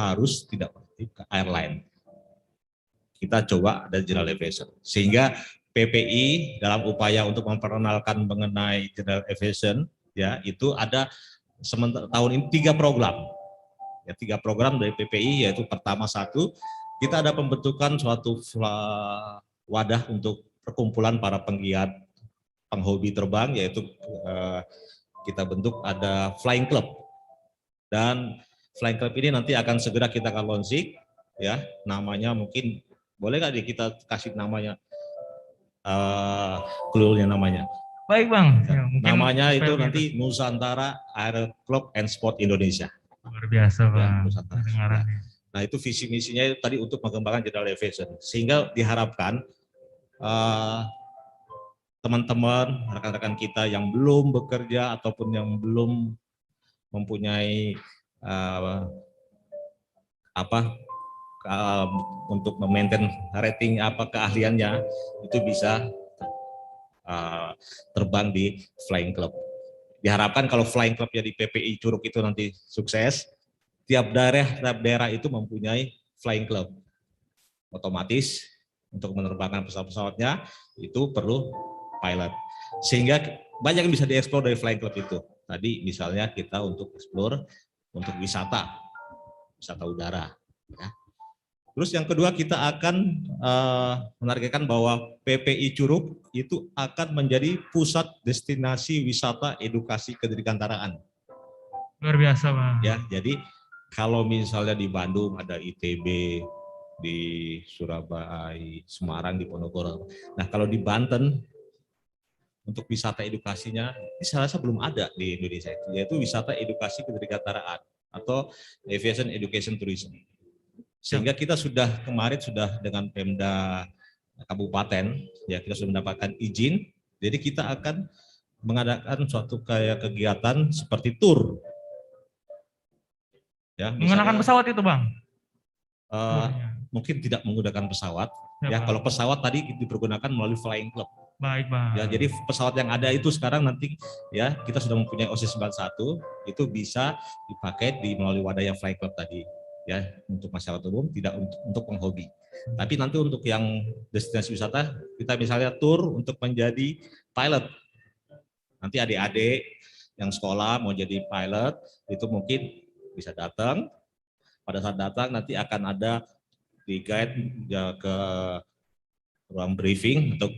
berarti ke airline. Kita coba ada General Aviation, sehingga PPI dalam upaya untuk memperkenalkan mengenai General Aviation, ya itu ada tahun ini 3 program. Ya, 3 program dari PPI, yaitu pertama satu, kita ada pembentukan suatu wadah untuk perkumpulan para penggiat penghobi terbang, yaitu kita bentuk ada Flying Club. Dan Flying Club ini nanti akan segera kita akan launching, ya namanya mungkin boleh nggak kita kasih namanya, clue-nya namanya. Baik, Bang. Ya, mungkin namanya itu nanti Nusantara Aero Club and Sport Indonesia. Luar biasa, Bang. Ya, nah itu visi misinya itu tadi untuk mengembangkan General Aviation, sehingga diharapkan teman-teman, rekan-rekan kita yang belum bekerja ataupun yang belum mempunyai untuk memaintain rating keahliannya, itu bisa terbang di Flying Club. Diharapkan kalau Flying Clubnya di PPI Curug itu nanti sukses, tiap daerah itu mempunyai Flying Club. Otomatis untuk menerbangkan pesawat-pesawatnya itu perlu pilot. Sehingga banyak yang bisa dieksplor dari Flying Club itu. Tadi misalnya kita untuk eksplor untuk wisata udara. Ya. Terus yang kedua kita akan menargetkan bahwa PPI Curug itu akan menjadi pusat destinasi wisata edukasi kedirgantaraan. Luar biasa, Bang. Ya, jadi kalau misalnya di Bandung ada ITB, di Surabaya, Semarang, di Ponorogo. Nah, kalau di Banten untuk wisata edukasinya ini saya rasa belum ada di Indonesia, yaitu wisata edukasi kedirgantaraan atau aviation education tourism. Sehingga kita kemarin sudah dengan Pemda Kabupaten, ya kita sudah mendapatkan izin, jadi kita akan mengadakan suatu kayak kegiatan seperti tur. Ya, Menggunakan pesawat itu, Bang? Mungkin tidak menggunakan pesawat. Ya, kalau pesawat tadi dipergunakan melalui Flying Club. Baik, Bang. Ya, jadi pesawat yang ada itu sekarang nanti ya kita sudah mempunyai OC91 itu bisa dipakai melalui wadah yang Flying Club tadi. Ya, untuk masyarakat umum, tidak untuk penghobi. Tapi nanti untuk yang destinasi wisata, kita misalnya tur untuk menjadi pilot. Nanti adik-adik yang sekolah mau jadi pilot, itu mungkin bisa datang. Pada saat datang nanti akan ada di guide ya, ke ruang briefing untuk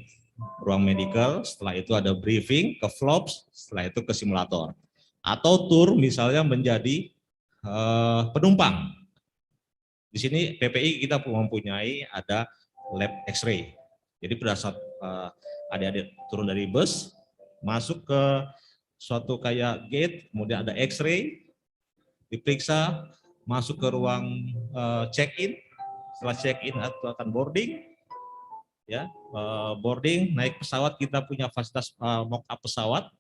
ruang medical, setelah itu ada briefing ke flops, setelah itu ke simulator. Atau tur misalnya menjadi penumpang. Di sini PPI kita mempunyai ada lab X-ray. Jadi pada saat adik-adik turun dari bus, masuk ke suatu kayak gate, kemudian ada X-ray, diperiksa, masuk ke ruang check-in. Setelah check-in atau akan boarding, ya boarding naik pesawat, kita punya fasilitas mock-up pesawat.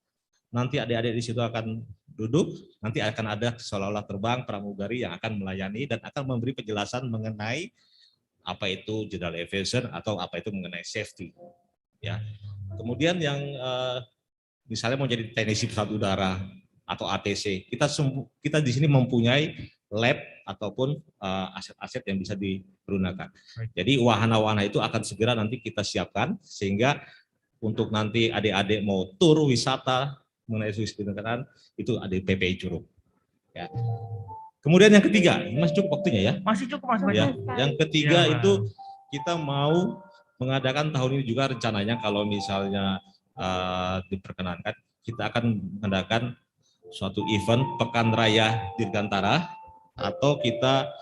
Nanti adik-adik di situ akan duduk, nanti akan ada seolah-olah terbang pramugari yang akan melayani dan akan memberi penjelasan mengenai apa itu general aviation atau apa itu mengenai safety. Ya. Kemudian yang misalnya mau jadi teknisi pesawat udara atau ATC, kita di sini mempunyai lab ataupun aset-aset yang bisa digunakan. Jadi wahana-wahana itu akan segera nanti kita siapkan sehingga untuk nanti adik-adik mau tur wisata mengenai kendaraan itu ada PPI Curug. Ya. Kemudian yang ketiga, masih cukup waktunya ya? Masih cukup, Mas. Ya. Yang ketiga itu kita mau mengadakan tahun ini juga rencananya kalau misalnya diperkenankan, kita akan mengadakan suatu event Pekan Raya Dirgantara atau kita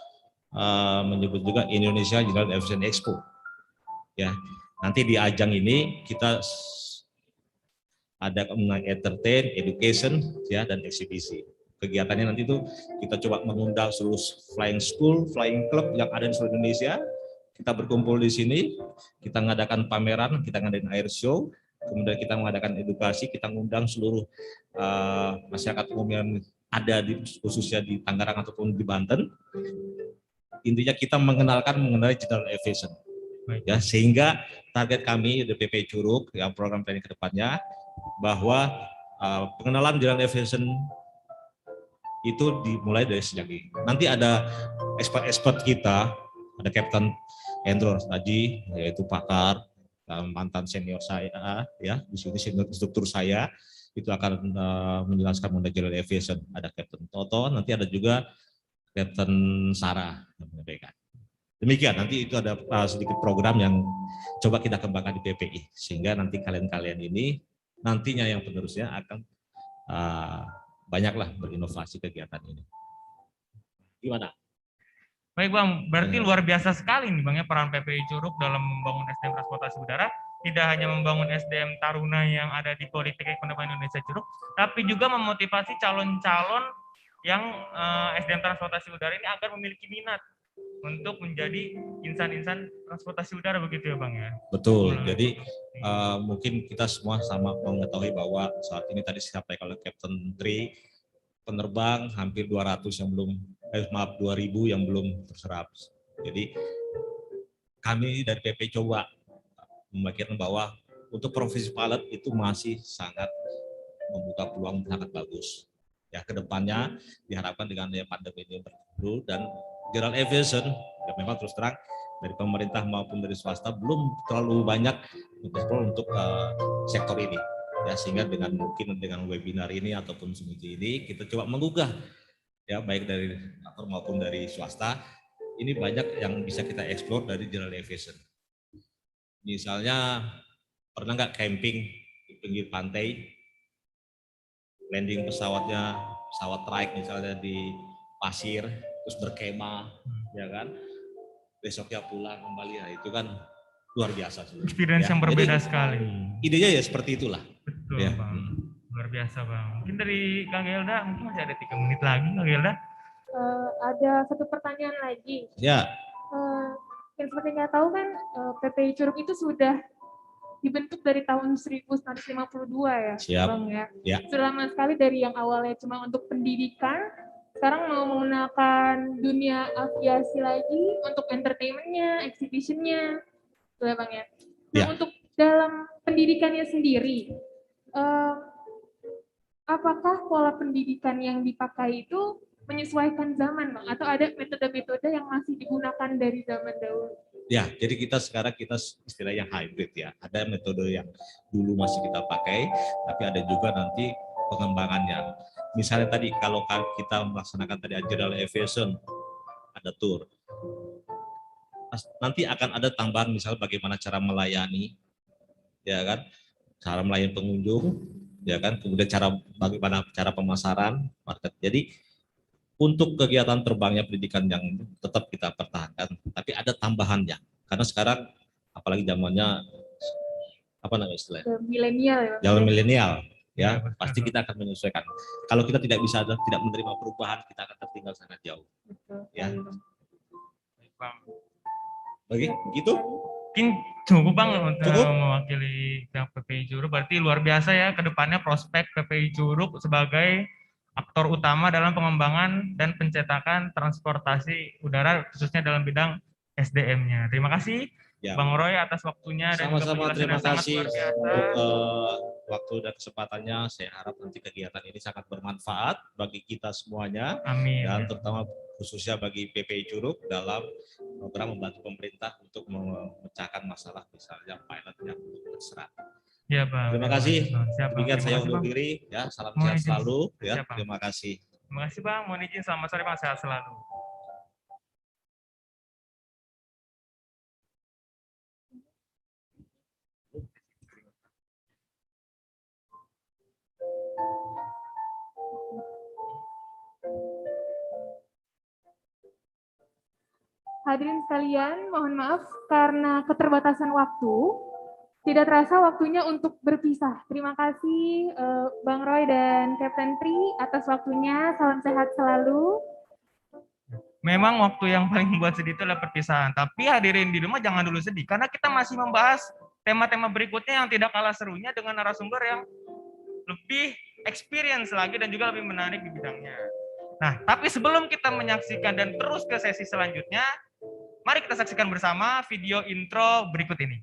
menyebut juga Indonesia General Aviation Expo. Ya, nanti di ajang ini kita ada mengenai entertain, education, ya dan eksibisi. Kegiatannya nanti itu kita coba mengundang seluruh flying school, flying club yang ada di seluruh Indonesia. Kita berkumpul di sini, kita mengadakan pameran, kita ngadain air show, kemudian kita mengadakan edukasi, kita mengundang seluruh masyarakat umum yang ada di khususnya di Tangerang ataupun di Banten. Intinya kita mengenalkan mengenai general aviation. Ya, sehingga target kami di PPI Curug yang program planning ke depannya bahwa pengenalan general aviation itu dimulai dari sejak ini. Nanti ada expert kita, ada Kapten Endro Raji, yaitu pakar, mantan senior saya, ya di sini senior instruktur saya, itu akan menjelaskan mengenai general aviation. Ada Kapten Toto, nanti ada juga Kapten Sarah yang menyampaikan. Demikian, nanti itu ada sedikit program yang coba kita kembangkan di PPI, sehingga nanti kalian-kalian ini nantinya yang penerusnya akan banyaklah berinovasi kegiatan ini. Gimana? Baik, Bang, berarti luar biasa sekali nih Bang ya peran PPI Curug dalam membangun SDM transportasi udara. Tidak hanya membangun SDM Taruna yang ada di Politeknik Penerbangan Indonesia Curug, tapi juga memotivasi calon-calon yang SDM transportasi udara ini agar memiliki minat untuk menjadi insan-insan transportasi udara, begitu ya Bang ya? Betul, jadi mungkin kita semua sama mengetahui bahwa saat ini tadi disampaikan oleh Kapten Tri, penerbang hampir 200 yang belum, 2000 yang belum terserap. Jadi kami dari PP coba memikirkan bahwa untuk profesi pilot itu masih sangat membuka peluang sangat bagus. Ya, kedepannya diharapkan dengan pandemi ini berdulu dan general aviation, ya memang terus terang dari pemerintah maupun dari swasta belum terlalu banyak untuk sektor ini. Ya, sehingga dengan mungkin dengan webinar ini ataupun semacam ini kita coba menggugah ya baik dari kantor maupun dari swasta ini banyak yang bisa kita explore dari general aviation. Misalnya pernah nggak camping di pinggir pantai, landing pesawatnya, pesawat trike misalnya di pasir, terus berkemah, ya kan? Besoknya pulang kembali, nah itu kan luar biasa. Experience yang berbeda sekali. Idenya ya seperti itulah. Betul, Ya. Bang. Luar biasa, Bang. Mungkin dari Kang Gelda, mungkin masih ada 3 menit lagi, Kang Gelda. Ada satu pertanyaan lagi. Ya, Yang seperti nggak tahu kan, PPI Curug itu sudah dibentuk dari tahun 1952 ya, Siap. Bang ya. Ya. Sudah lama sekali dari yang awalnya cuma untuk pendidikan, sekarang mau menggunakan dunia aviasi lagi untuk entertainment-nya, exhibition-nya, ya Bang ya. Nah, Ya. untuk dalam pendidikannya sendiri, apakah pola pendidikan yang dipakai itu menyesuaikan zaman, Bang? Atau ada metode-metode yang masih digunakan dari zaman dahulu? ya. Jadi kita istilah yang hybrid ya. Ada metode yang dulu masih kita pakai, tapi ada juga nanti pengembangannya. Misalnya tadi kalau kita melaksanakan tadi general aviation, ada tour. Nanti akan ada tambahan misalnya bagaimana cara melayani, ya kan? Cara melayani pengunjung, ya kan? Kemudian bagaimana cara pemasaran, market. Jadi untuk kegiatan terbangnya pendidikan yang tetap kita pertahankan, tapi ada tambahannya. Karena sekarang apalagi zamannya apa namanya istilahnya? Milenial ya. Zaman milenial, ya Ya, pasti kita akan menyesuaikan. Kalau kita tidak menerima perubahan, kita akan tertinggal sangat jauh. Betul. Ya. Bang. Begitu? Mungkin cukup Bang untuk Cukup? mewakili pihak PPI Curug. Berarti luar biasa ya ke depannya prospek PPI Curug sebagai aktor utama dalam pengembangan dan pencetakan transportasi udara khususnya dalam bidang SDM-nya. Terima kasih Ya. Bang Roy atas waktunya dan juga Sama-sama, penjelasan terima yang sangat kasih luar biasa. untuk waktu dan kesempatannya. Saya harap nanti kegiatan ini sangat bermanfaat bagi kita semuanya Amin. dan terutama khususnya bagi PPI Curug dalam program membantu pemerintah untuk memecahkan masalah misalnya pilot yang terserah. Ya, Bang. Terima kasih. Siap, Bang. Demikian Terima saya kasih, undur Bang. diri ya. Salam Mohon sehat izin. selalu ya. Siap, Bang. Terima kasih. Terima kasih Bang. Mohon izin selamat sore Bang. Sehat selalu. Hadirin sekalian, mohon maaf karena keterbatasan waktu, tidak terasa waktunya untuk berpisah. Terima kasih Bang Roy dan Kapten Tri atas waktunya. Salam sehat selalu. Memang waktu yang paling membuat sedih itu adalah perpisahan. Tapi hadirin di rumah jangan dulu sedih, karena kita masih membahas tema-tema berikutnya yang tidak kalah serunya dengan narasumber yang lebih experience lagi dan juga lebih menarik di bidangnya. Nah, tapi sebelum kita menyaksikan dan terus ke sesi selanjutnya, mari kita saksikan bersama video intro berikut ini.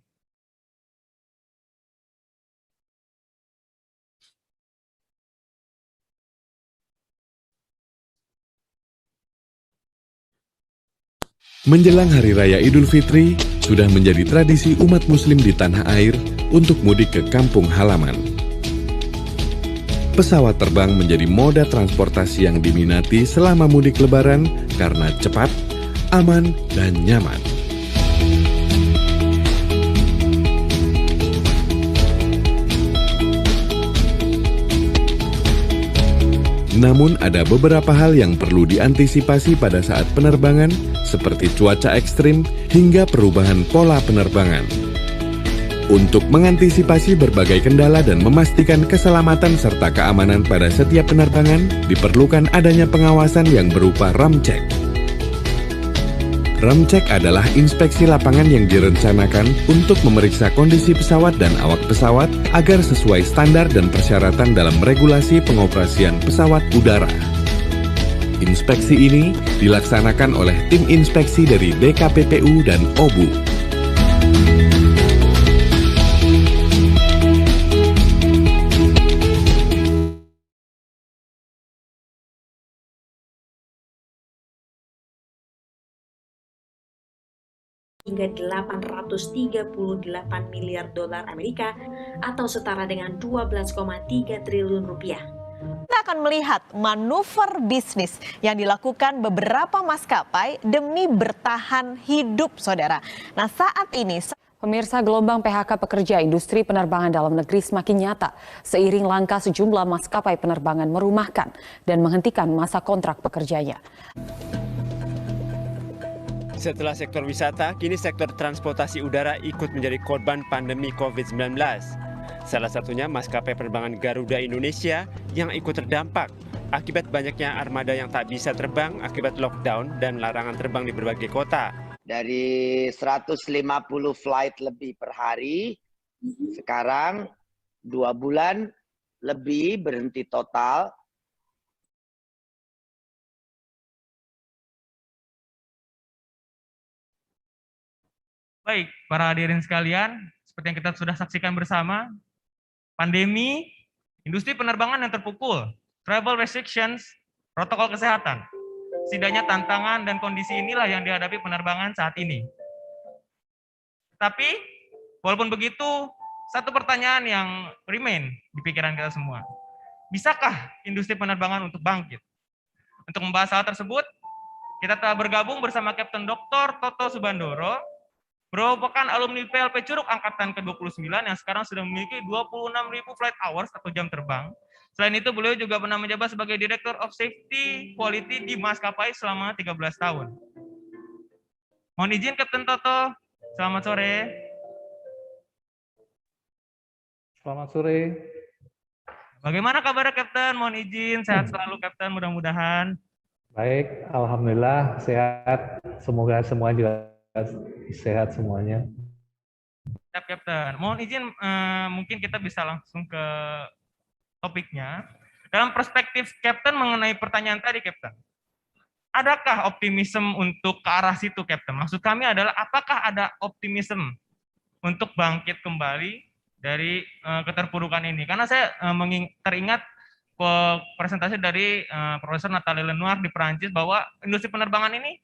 Menjelang Hari Raya Idul Fitri, sudah menjadi tradisi umat muslim di tanah air untuk mudik ke kampung halaman. Pesawat terbang menjadi moda transportasi yang diminati selama mudik lebaran karena cepat, aman, dan nyaman. Namun ada beberapa hal yang perlu diantisipasi pada saat penerbangan seperti cuaca ekstrim hingga perubahan pola penerbangan. Untuk mengantisipasi berbagai kendala dan memastikan keselamatan serta keamanan pada setiap penerbangan, diperlukan adanya pengawasan yang berupa ramcek. Ramcek adalah inspeksi lapangan yang direncanakan untuk memeriksa kondisi pesawat dan awak pesawat agar sesuai standar dan persyaratan dalam regulasi pengoperasian pesawat udara. Inspeksi ini dilaksanakan oleh tim inspeksi dari DKPPU dan OBU. Hingga 838 miliar dolar Amerika atau setara dengan 12,3 triliun rupiah. Kita akan melihat manuver bisnis yang dilakukan beberapa maskapai demi bertahan hidup, saudara. Nah, saat ini pemirsa, gelombang PHK pekerja industri penerbangan dalam negeri semakin nyata seiring langkah sejumlah maskapai penerbangan merumahkan dan menghentikan masa kontrak pekerjanya. Setelah sektor wisata, kini sektor transportasi udara ikut menjadi korban pandemi COVID-19. Salah satunya maskapai penerbangan Garuda Indonesia yang ikut terdampak akibat banyaknya armada yang tak bisa terbang akibat lockdown dan larangan terbang di berbagai kota. Dari 150 flight lebih per hari, sekarang 2 bulan lebih berhenti total. Baik, para hadirin sekalian, seperti yang kita sudah saksikan bersama, pandemi, industri penerbangan yang terpukul, travel restrictions, protokol kesehatan. Setidaknya tantangan dan kondisi inilah yang dihadapi penerbangan saat ini. Tapi, walaupun begitu, satu pertanyaan yang remain di pikiran kita semua. Bisakah industri penerbangan untuk bangkit? Untuk membahas hal tersebut, kita telah bergabung bersama Kapten Dr. Toto Subandoro, merupakan alumni PLP Curug Angkatan ke-29 yang sekarang sudah memiliki 26.000 flight hours atau jam terbang. Selain itu, beliau juga pernah menjabat sebagai Director of Safety Quality di maskapai selama 13 tahun. Mohon izin Kapten Toto, selamat sore. Selamat sore. Bagaimana kabar Kapten? Mohon izin, sehat selalu Kapten, mudah-mudahan. Baik, alhamdulillah sehat. Semoga semua juga sehat semuanya. Siap, Kapten. Mohon izin, mungkin kita bisa langsung ke topiknya. Dalam perspektif Kapten mengenai pertanyaan tadi, Kapten, adakah optimisme untuk ke arah situ, Kapten? Maksud kami adalah apakah ada optimisme untuk bangkit kembali dari keterpurukan ini? Karena saya teringat presentasi dari Profesor Nathalie Lenoir di Perancis bahwa industri penerbangan ini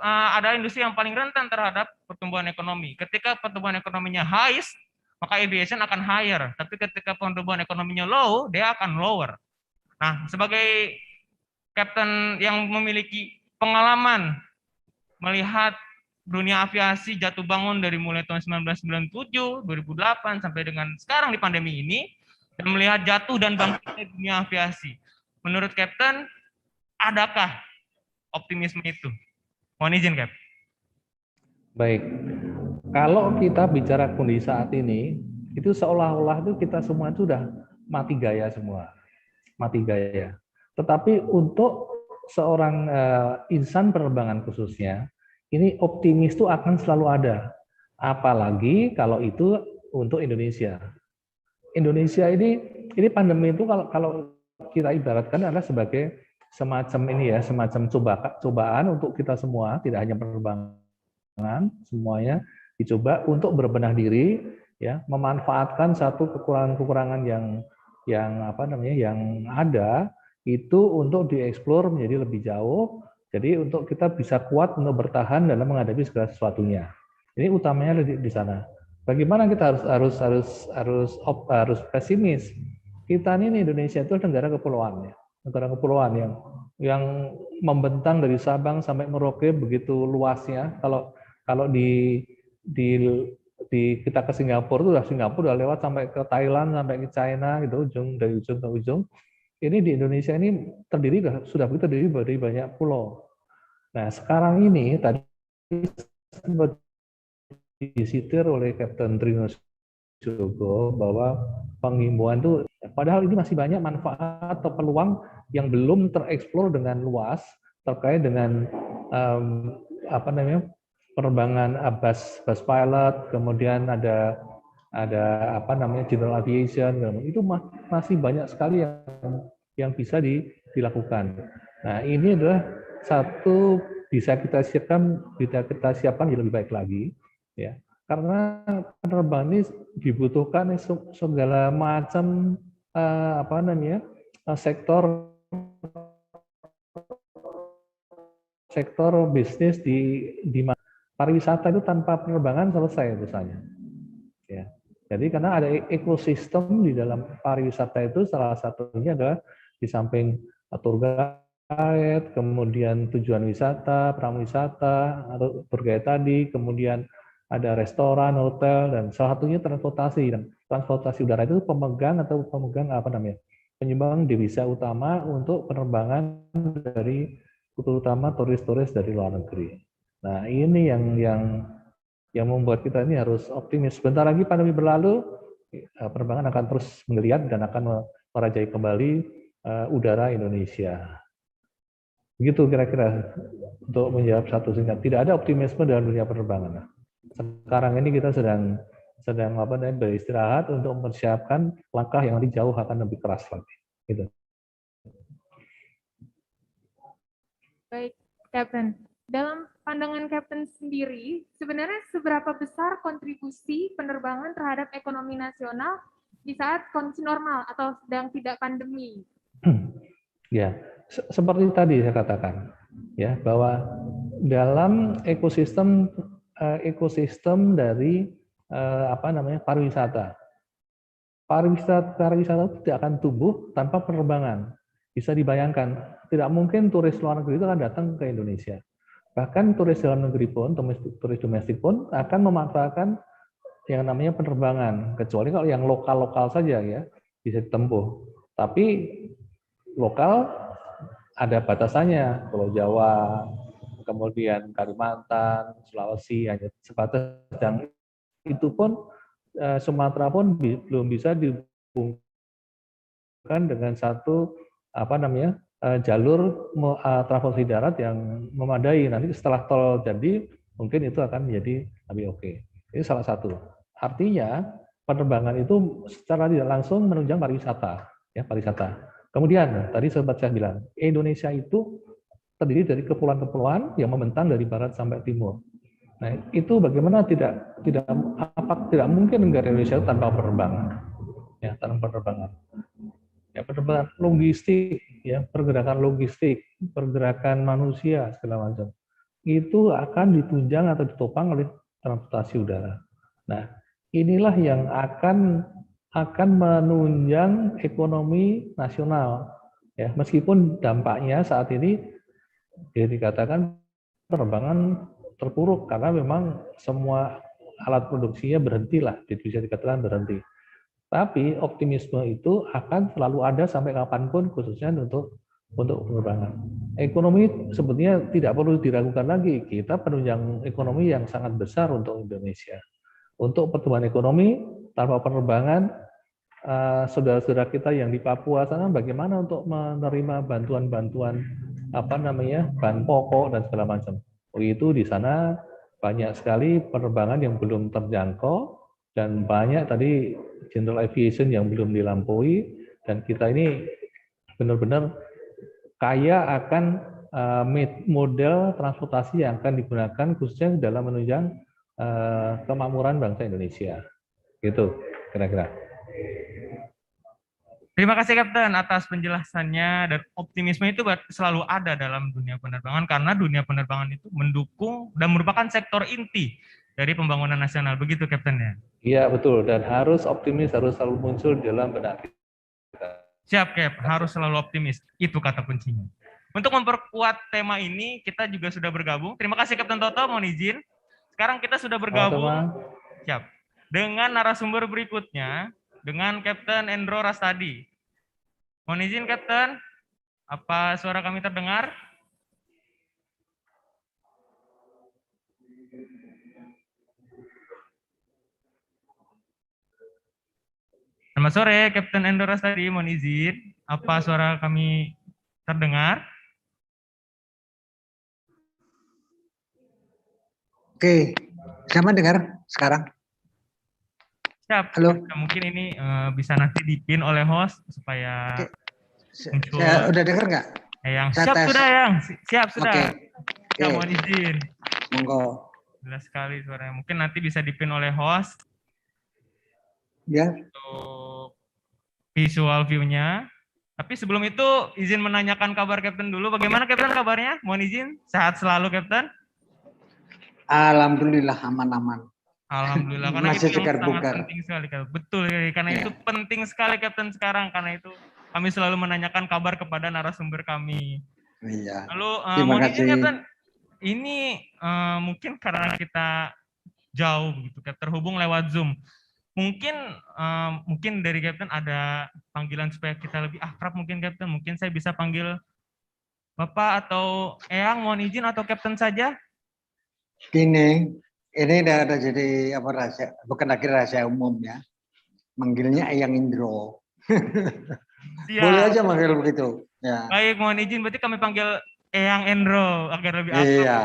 adalah industri yang paling rentan terhadap pertumbuhan ekonomi. Ketika pertumbuhan ekonominya highest, maka aviation akan higher. Tapi ketika pertumbuhan ekonominya low, dia akan lower. Nah, sebagai Kapten yang memiliki pengalaman melihat dunia aviasi jatuh bangun dari mulai tahun 1997, 2008, sampai dengan sekarang di pandemi ini, dan melihat jatuh dan bangkitnya dunia aviasi. Menurut Kapten, adakah optimisme itu? Mohon izin, Cap. Baik, kalau kita bicara kondisi saat ini, itu seolah-olah itu kita semua itu sudah mati gaya semua, mati gaya. Tetapi untuk seorang insan penerbangan khususnya, ini optimis itu akan selalu ada. Apalagi kalau itu untuk Indonesia. Indonesia ini pandemi itu kalau kita ibaratkan adalah sebagai semacam ini ya, semacam cobaan untuk kita semua, tidak hanya penerbangan, semuanya dicoba untuk berbenah diri, ya, memanfaatkan satu kekurangan-kekurangan yang ada itu untuk dieksplor menjadi lebih jauh. Jadi untuk kita bisa kuat untuk bertahan dalam menghadapi segala sesuatunya. Ini utamanya di sana. Bagaimana kita harus pesimis? Kita ini Indonesia itu negara kepulauan ya. Negara kepulauan yang membentang dari Sabang sampai Merauke begitu luasnya. Kalau kita ke Singapura Singapura udah lewat sampai ke Thailand, sampai ke China gitu, dari ujung ke ujung. Ini di Indonesia ini sudah terdiri dari banyak pulau. Nah, sekarang ini tadi disitir oleh Kapten Trino Jogo bahwa penghimbauan itu, padahal ini masih banyak manfaat atau peluang yang belum tereksplor dengan luas terkait dengan penerbangan bus pilot, kemudian ada general aviation, itu masih banyak sekali yang bisa dilakukan. Nah, ini adalah satu bisa kita siapkan lebih baik lagi, ya. Karena penerbangan ini dibutuhkan segala macam sektor bisnis di pariwisata itu tanpa penerbangan selesai urusannya. Ya. Jadi karena ada ekosistem di dalam pariwisata itu, salah satunya adalah di samping tour guide, kemudian tujuan wisata, prawisata, atau tour guide tadi, kemudian ada restoran, hotel, dan salah satunya transportasi. Dan transportasi udara itu pemegang penyumbang devisa utama untuk penerbangan dari terutama turis-turis dari luar negeri. Nah, ini yang membuat kita ini harus optimis. Sebentar lagi pandemi berlalu, penerbangan akan terus menggeliat dan akan merajai kembali udara Indonesia. Begitu kira-kira untuk menjawab satu singkat. Tidak ada optimisme dalam dunia penerbangan. Sekarang ini kita sedang beristirahat untuk mempersiapkan langkah yang lebih jauh akan lebih keras lagi. Gitu. Baik, Kapten. Dalam pandangan Kapten sendiri, sebenarnya seberapa besar kontribusi penerbangan terhadap ekonomi nasional di saat kondisi normal atau sedang tidak pandemi? Ya, seperti tadi saya katakan, ya, bahwa dalam ekosistem dari pariwisata tidak akan tumbuh tanpa penerbangan. Bisa dibayangkan, tidak mungkin turis luar negeri itu akan datang ke Indonesia. Bahkan turis dalam negeri pun, turis domestik pun akan memanfaatkan yang namanya penerbangan, kecuali kalau yang lokal-lokal saja ya bisa ditempuh. Tapi lokal ada batasannya, Pulau Jawa, kemudian Kalimantan, Sulawesi, hanya sebatas, dan itu pun Sumatera pun belum bisa dihubungkan dengan satu jalur transportasi darat yang memadai. Nanti setelah tol jadi, mungkin itu akan menjadi lebih oke. Ini salah satu. Artinya penerbangan itu secara tidak langsung menunjang pariwisata, ya, pariwisata. Kemudian tadi sempat saya bilang, Indonesia itu terdiri dari kepulauan-kepulauan yang membentang dari barat sampai timur. Nah, itu bagaimana tidak mungkin negara Indonesia tanpa penerbangan, ya, tanpa penerbangan. Ya, penerbangan logistik, ya, pergerakan logistik, pergerakan manusia segala macam, itu akan ditunjang atau ditopang oleh transportasi udara. Nah, inilah yang akan menunjang ekonomi nasional, ya, meskipun dampaknya saat ini dikatakan penerbangan terpuruk karena memang semua alat produksinya berhentilah, bisa dikatakan berhenti. Tapi optimisme itu akan selalu ada sampai kapanpun, khususnya untuk penerbangan. Ekonomi sebetulnya tidak perlu diragukan lagi. Kita penunjang ekonomi yang sangat besar untuk Indonesia. Untuk pertumbuhan ekonomi tanpa penerbangan, saudara-saudara kita yang di Papua sana bagaimana untuk menerima bantuan-bantuan bahan pokok dan segala macam. Begitu di sana banyak sekali penerbangan yang belum terjangkau dan banyak tadi general aviation yang belum dilampaui, dan kita ini benar-benar kaya akan model transportasi yang akan digunakan khususnya dalam menunjang kemakmuran bangsa Indonesia. Gitu kira-kira. Terima kasih Kapten atas penjelasannya, dan optimisme itu selalu ada dalam dunia penerbangan karena dunia penerbangan itu mendukung dan merupakan sektor inti dari pembangunan nasional. Begitu Kapten ya? Iya betul, dan harus optimis, harus selalu muncul di dalam benak kita. Siap Cap, harus selalu optimis. Itu kata kuncinya. Untuk memperkuat tema ini, kita juga sudah bergabung. Terima kasih Kapten Toto, mohon izin. Sekarang kita sudah bergabung siap, dengan narasumber berikutnya, dengan Kapten Endro Rastadi. Mohon izin Kapten, apa suara kami terdengar? Selamat sore Kapten Endro Rastadi, mohon izin, apa suara kami terdengar? Oke, bisa mendengar sekarang? Siap. Halo. Mungkin ini bisa nanti dipin oleh host supaya muncul. Saya udah dengar nggak? Yang siap tes. Sudah yang siap sudah. Oke. Ya, mohon izin. Monggo. Jelas sekali suaranya. Mungkin nanti bisa dipin oleh host. Ya. Untuk visual view-nya. Tapi sebelum itu izin menanyakan kabar Kapten dulu. Bagaimana Kapten kabarnya? Mohon izin. Sehat selalu Kapten. Alhamdulillah aman-aman. Alhamdulillah, karena Masih itu yang sangat segar-bugar. penting sekali, Kapten. Betul, karena Iya. itu penting sekali, Kapten, sekarang. Karena itu kami selalu menanyakan kabar kepada narasumber kami. Iya. Lalu, Terima mohon izin, kasih. Kapten, ini mungkin karena kita jauh, gitu, Kapten, terhubung lewat Zoom. Mungkin dari Kapten ada panggilan supaya kita lebih akrab, mungkin, Kapten. Mungkin saya bisa panggil Bapak atau Eyang, mohon izin, atau Kapten saja. Gini, ini udah jadi apa rahasia, bukan lagi rahasia umum ya. Manggilnya Eyang Indro. Siap. Boleh aja manggil begitu. Ya. Baik, mohon izin, berarti kami panggil Eyang Endro agar lebih akrab. Iya,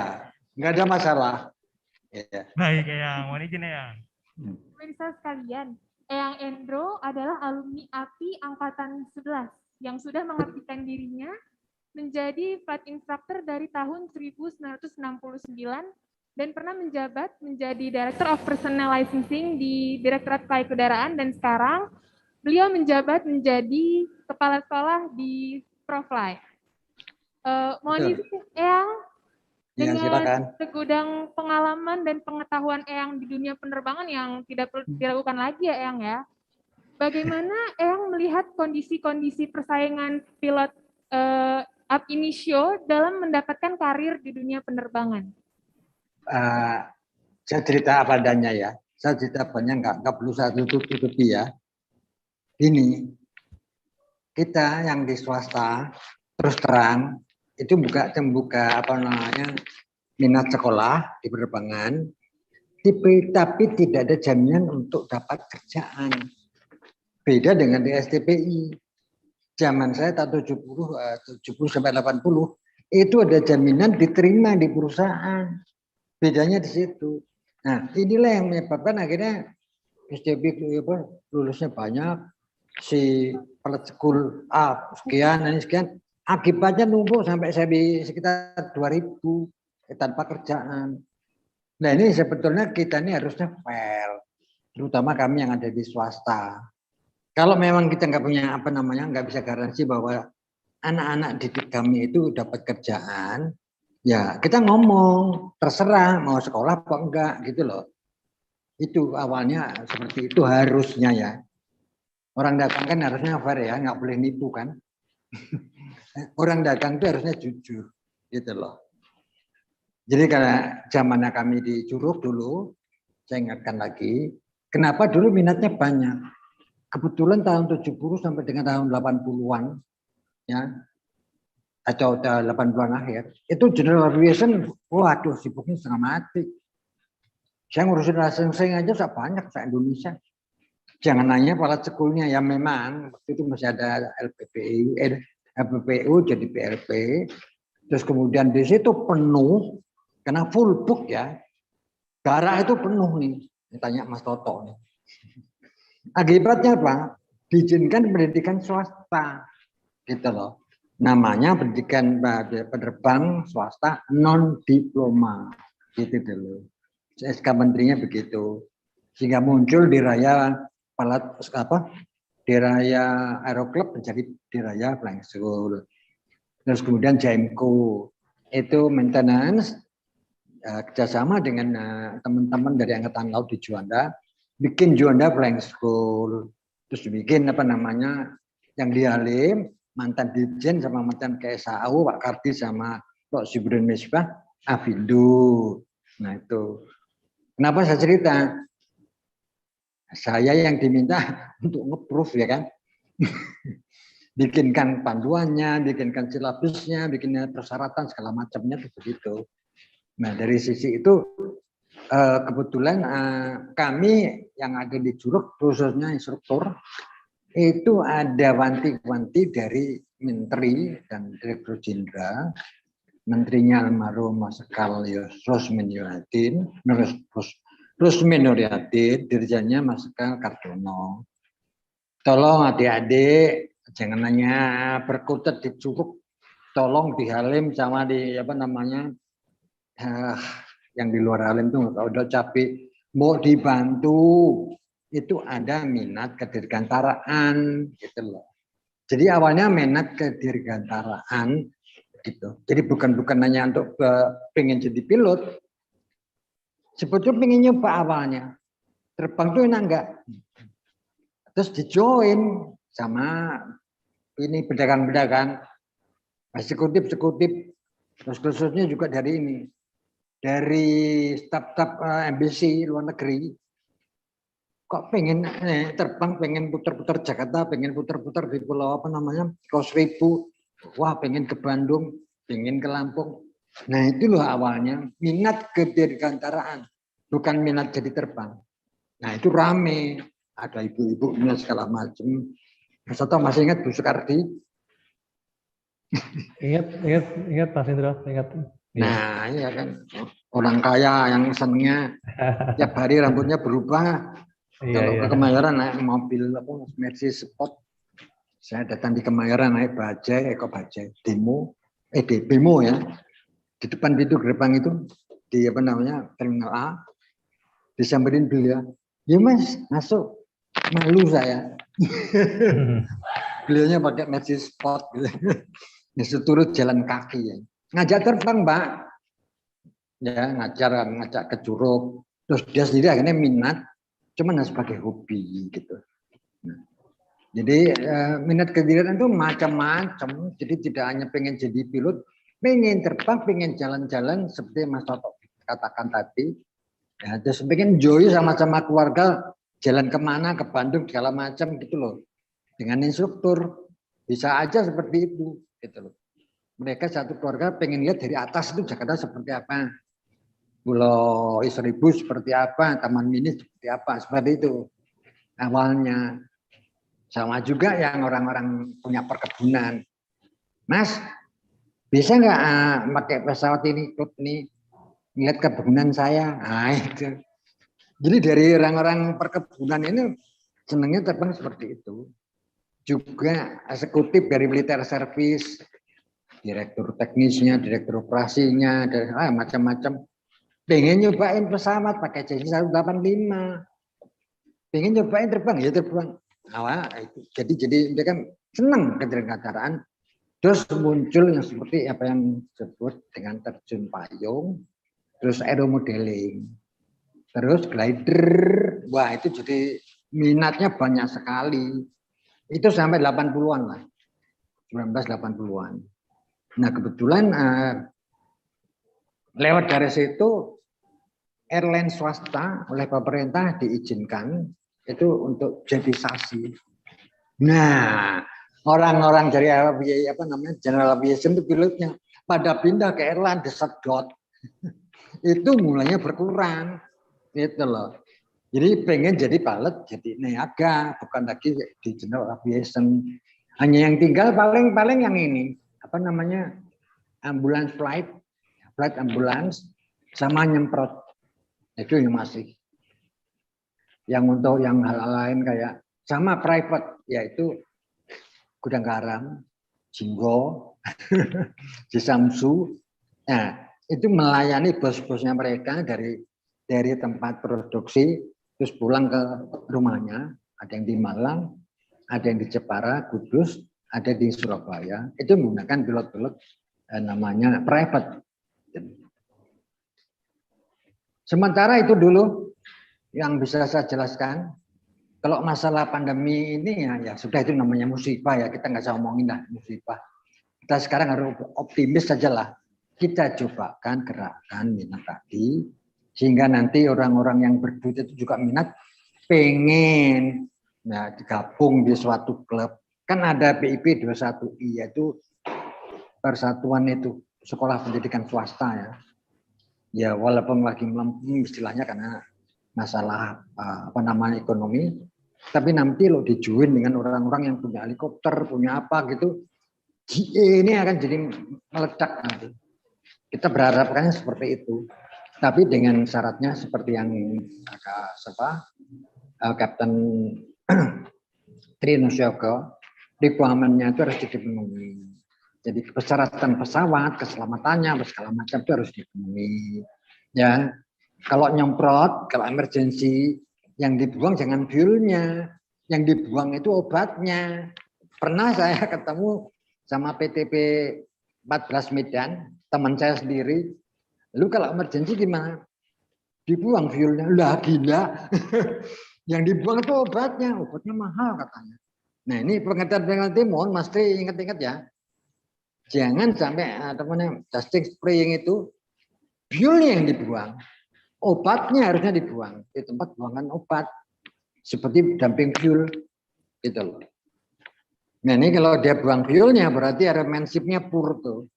nggak ada masalah. Iya. Baik, Eyang, mohon izin, Eyang. Pemirsa sekalian, Eyang Endro adalah alumni API Angkatan 11 yang sudah mengabdikan dirinya menjadi flight instructor dari tahun 1969 dan pernah menjabat menjadi Director of Personnel Licensing di Direktorat Kedaraan, dan sekarang beliau menjabat menjadi Kepala Sekolah di Profly. Mohon izin, Eyang, Ya, silakan. segudang pengalaman dan pengetahuan Eyang di dunia penerbangan yang tidak perlu dilakukan lagi ya, Eyang ya. Bagaimana Eyang melihat kondisi-kondisi persaingan pilot ab initio dalam mendapatkan karir di dunia penerbangan? Saya cerita apa adanya ya. Saya cerita banyak, nggak perlu saya tutupi ya. Ini kita yang di swasta terus terang itu membuka apa namanya minat sekolah di penerbangan, tapi tidak ada jaminan untuk dapat kerjaan. Beda dengan di STPI. Zaman saya tahun 70 sampai 80 itu ada jaminan diterima di perusahaan. Bedanya di situ. Nah, inilah yang menyebabkan akhirnya STPI lulusnya banyak, si pilot school A sekian, ini sekian. Akibatnya numpuk sampai saya sekitar 2000 tanpa kerjaan. Nah, ini sebetulnya kita ini harusnya fair, terutama kami yang ada di swasta. Kalau memang kita nggak punya apa namanya, nggak bisa garansi bahwa anak-anak didik kami itu dapat kerjaan, ya kita ngomong terserah mau sekolah apa enggak gitu loh. Itu awalnya seperti itu harusnya ya. Orang dagang kan harusnya fair ya, nggak boleh nipu kan. Orang dagang itu harusnya jujur gitu loh. Jadi karena zamannya kami di Curug dulu, saya ingatkan lagi, kenapa dulu minatnya banyak. Kebetulan tahun 70 sampai dengan tahun 80-an, ya, atau 80-an akhir, itu general aviation, waduh sibuknya setengah mati. Saya ngurusin licensing aja saya banyak se Indonesia. Jangan nanya pilot school-nya, ya memang waktu itu masih ada LPPU jadi PLP, terus kemudian di situ penuh, karena full book ya, darah itu penuh nih, tanya Mas Toto nih. Akibatnya apa? Diizinkan pendidikan swasta, gitu loh. Namanya pendidikan penerbang swasta non diploma, gitu dulu. SK Menterinya begitu, sehingga muncul di raya di raya Aeroclub menjadi di raya Flying School. Terus kemudian JMCO itu maintenance kerjasama dengan teman-teman dari Angkatan Laut di Juanda, bikin Juanda Flying School, terus bikin apa namanya yang di Halim, mantan Dirjen sama mantan KSAU, Pak Kardi sama Pak Subrin Misbah, Avindo. Nah itu, kenapa saya cerita? Saya yang diminta untuk nge-proof ya kan, bikinkan panduannya, bikinkan silabusnya, bikinnya persyaratan segala macamnya begitu. Nah dari sisi itu kebetulan kami yang ada di Curug, khususnya instruktur, itu ada wanti-wanti dari Menteri dan Direktur Jenderal, Menterinya almarhum Mas Sekal Rusmin Nuriadin, Dirjennya Mas Sekal Kartono. Tolong adik-adik jangan hanya berkutat di Curug, tolong di Halim sama di apa namanya yang di luar Halim itu udah capek, mau dibantu itu ada minat kedirgantaraan gitu loh. Jadi awalnya minat kedirgantaraan gitu. Jadi bukan hanya untuk pengen jadi pilot, Sebetulnya pengen nyoba awalnya. Terbang tuh enak enggak? Terus dijoin sama ini pedagang-pedagang, eksekutif, terus khususnya juga dari ini, dari staf-staf embassy luar negeri. Kok pengen terbang, pengen putar-putar Jakarta, pengen putar-putar di pulau apa namanya, Kepulauan Seribu, wah pengen ke Bandung, pengen ke Lampung. Nah itu loh awalnya minat ke dirgantaraan, bukan minat jadi terbang. Nah itu rame, ada ibu-ibunya segala macam. Saya tahu masih ingat Bu Soekardi? Ingat Mas Indra, ingat. Nah iya kan, orang kaya yang senengnya tiap hari rambutnya berubah. Kalau ke Kemayoran naik mobil apa Mercedes Sport. Saya datang di Kemayoran naik bajai, demo ya. Di depan pintu gerbang itu di apa namanya terminal A, disamperin beliau. Ya Mas, masuk. Malu saya. Beliaunya pakai Mercedes Sport gitu. Turut jalan kaki ya. Ngajak terbang, Mbak. Ya, ngajak ke Curug. Terus dia sendiri akhirnya minat, cuman sebagai hobi gitu. Nah, jadi minat kegiatan itu macam-macam. Jadi tidak hanya pengen jadi pilot, pengen terbang, pengen jalan-jalan seperti Mas Toto katakan tadi. Ya, terus pengen enjoy sama-sama keluarga, jalan kemana, ke Bandung segala macam gitu loh. Dengan instruktur bisa aja seperti itu gitu loh. Mereka satu keluarga pengen lihat dari atas itu Jakarta seperti apa, Pulau Seribu seperti apa, Taman Mini seperti apa, seperti itu awalnya. Sama juga yang orang-orang punya perkebunan, Mas bisa nggak pakai pesawat ini ikut nih ngeliat kebunan saya. Nah itu. Jadi dari orang-orang perkebunan ini senangnya terbang seperti itu. Juga eksekutif dari militer service, direktur teknisnya, direktur operasinya, macam-macam. Pengen nyobain pesawat pakai C185. Pengen nyobain terbang, ya terbang. Jadi mereka senang kedirgantaraan. Terus muncul yang seperti apa yang disebut dengan terjun payung, terus aeromodeling, terus glider. Wah itu jadi minatnya banyak sekali. Itu sampai 80-an lah, 1980-an. Nah kebetulan lewat dari situ airline swasta oleh pemerintah diizinkan itu untuk jetisasi. Nah orang-orang dari apa namanya General Aviation itu pilotnya pada pindah ke airline disedot. Itu mulanya berkurang, gitu loh. Jadi pengen jadi pilot, jadi niaga, bukan lagi di General Aviation. Hanya yang tinggal paling yang ini, apa namanya, ambulance flight ambulance, sama nyemprot. Itu yang masih. Yang untuk yang hal lain kayak, sama private, yaitu Gudang Garam, Jinggo, Jisamsu. Nah, itu melayani bos-bosnya mereka dari tempat produksi, terus pulang ke rumahnya. Ada yang di Malang, ada yang di Jepara, Kudus, ada di Surabaya. Itu menggunakan pilot-pilot namanya private. Sementara itu dulu yang bisa saya jelaskan. Kalau masalah pandemi ini ya sudah itu namanya musibah ya, kita nggak usah ngomongin lah musibah. Kita sekarang harus optimis saja lah. Kita cobakan gerakan minat tadi, sehingga nanti orang-orang yang berduit itu juga minat, pengen ya, digabung di suatu klub. Kan ada PIP 21I, yaitu persatuan itu sekolah pendidikan swasta ya. Ya walaupun lagi melempem istilahnya karena masalah apa namanya ekonomi, tapi nanti lo dijoin dengan orang-orang yang punya helikopter, punya apa gitu, ini akan jadi meledak nanti. Kita berharapkan seperti itu, tapi dengan syaratnya seperti yang Kapten Trino Syoko, requirement-nya itu harus dipenuhi. Jadi persyaratan pesawat, keselamatannya, segala macam itu harus dipenuhi. Ya, kalau nyemprot, kalau emergency, yang dibuang jangan fuelnya, yang dibuang itu obatnya. Pernah saya ketemu sama PTP 14 Medan, teman saya sendiri. Lalu kalau emergency gimana? dibuang fuelnya. Lah gila. Yang dibuang itu obatnya mahal katanya. Nah ini pengertian mohon Mas Tri ingat-ingat ya. Jangan sampai dusting spraying itu fuelnya yang dibuang. Obatnya harusnya dibuang di tempat buangan obat. Seperti dumping fuel gitu loh. Nah ini kalau dia buang fuelnya berarti remenshipnya pur tuh.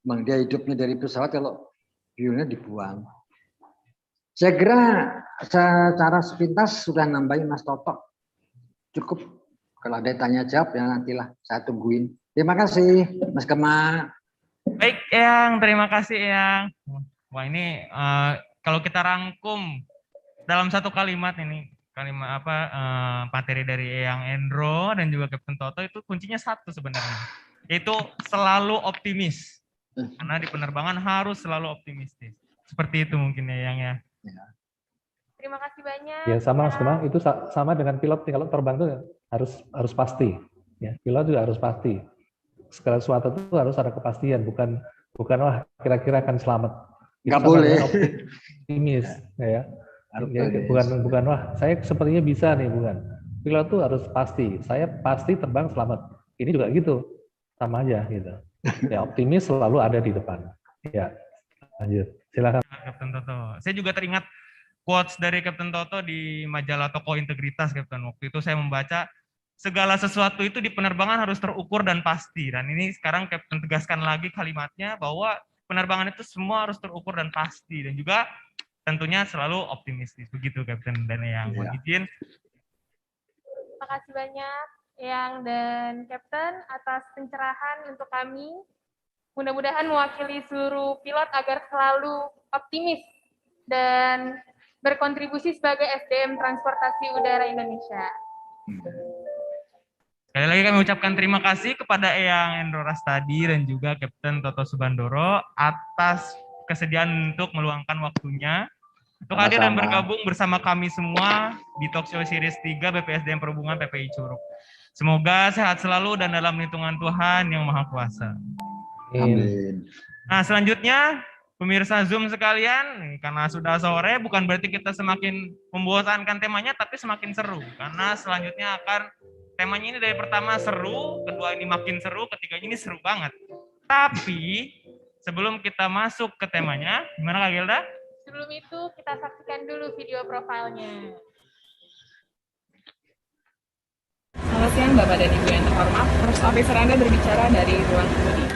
Bang dia hidupnya dari pesawat kalau fuelnya dibuang. Saya kira secara sepintas sudah nambahin Mas Toto. Cukup. Kalau ada tanya jawab ya nantilah saya tungguin. Terima kasih Mas Kema. Baik Eyang, terima kasih Eyang. Wah ini kalau kita rangkum dalam satu kalimat ini, kalimat materi dari Eyang Endro dan juga Kapten Toto itu kuncinya satu sebenarnya, yaitu selalu optimis. Karena di penerbangan harus selalu optimistis. Seperti itu mungkin ya Eyang ya. Terima kasih banyak. Ya sama Mas Kema, itu sama dengan pilot kalau terbang itu harus pasti. Ya, pilot juga harus pasti. Segala sesuatu itu harus ada kepastian, bukan wah kira-kira akan selamat. Nggak boleh. Optimis, ya. Bukan wah saya sepertinya bisa nih, bukan. Pilot itu harus pasti. Saya pasti terbang selamat. Ini juga gitu, sama aja gitu. Ya optimis selalu ada di depan. Ya, lanjut. Silakan. Kapten Toto. Saya juga teringat quotes dari Kapten Toto di majalah Toko Integritas, Kapten. Waktu itu saya membaca segala sesuatu itu di penerbangan harus terukur dan pasti. Dan ini sekarang Kapten tegaskan lagi kalimatnya bahwa penerbangan itu semua harus terukur dan pasti. Dan juga tentunya selalu optimistis. Begitu Kapten dan Eyang. Mohon izin. Terima kasih banyak Eyang dan Kapten atas pencerahan untuk kami. Mudah-mudahan mewakili seluruh pilot agar selalu optimis dan berkontribusi sebagai SDM Transportasi Udara Indonesia. Sekali lagi kami ucapkan terima kasih kepada Eyang Endro Rastadi dan juga Kapten Toto Subandoro atas kesediaan untuk meluangkan waktunya untuk hadir dan bergabung bersama kami semua di Talkshow Series 3 BPSDM Perhubungan PPI Curug. Semoga sehat selalu dan dalam lindungan Tuhan Yang Maha Kuasa. Amin. Nah selanjutnya pemirsa Zoom sekalian, karena sudah sore bukan berarti kita semakin membosankan temanya, tapi semakin seru. Karena selanjutnya temanya ini dari pertama seru, kedua ini makin seru, ketiga ini seru banget. Tapi sebelum kita masuk ke temanya, gimana Kak Gilda? Sebelum itu kita saksikan dulu video profilnya. Selamat siang Bapak dan Ibu yang terhormat. First officer Anda berbicara dari ruang kemudi.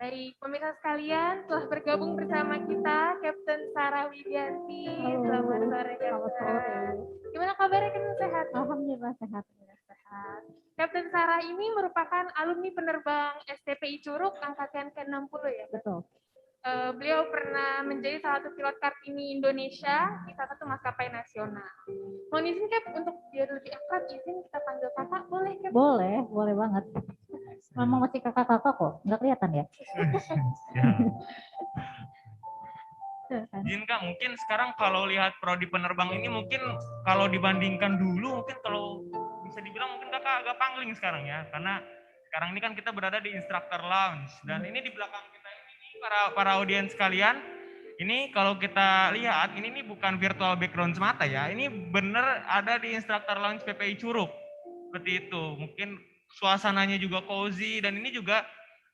Baik, pemirsa sekalian, telah bergabung bersama kita Kapten Sarah Widianti. Selamat sore, Kapten. Gimana kabarnya, Kapten? Sehat? Alhamdulillah sehat. Sehat. Kapten Sarah ini merupakan alumni penerbang STPI Curug angkatan ke-60 ya? Betul. Beliau pernah menjadi salah satu pilot Kartini Indonesia di salah satu maskapai nasional. Mohon izin, Cap, untuk biar lebih akrab, izin kita panggil kakak, boleh, Cap? Boleh, boleh banget. Memang masih kakak-kakak kok, nggak kelihatan ya? Izin Kak, mungkin sekarang kalau lihat prodi penerbang ini mungkin kalau dibandingkan dulu mungkin kalau bisa dibilang mungkin Kakak agak pangling sekarang ya, karena sekarang ini kan kita berada di instructor lounge dan ini di belakang kita ini para audiens sekalian, ini kalau kita lihat ini nih bukan virtual background semata ya, ini bener ada di instructor lounge PPI Curug seperti itu. Mungkin suasananya juga cozy dan ini juga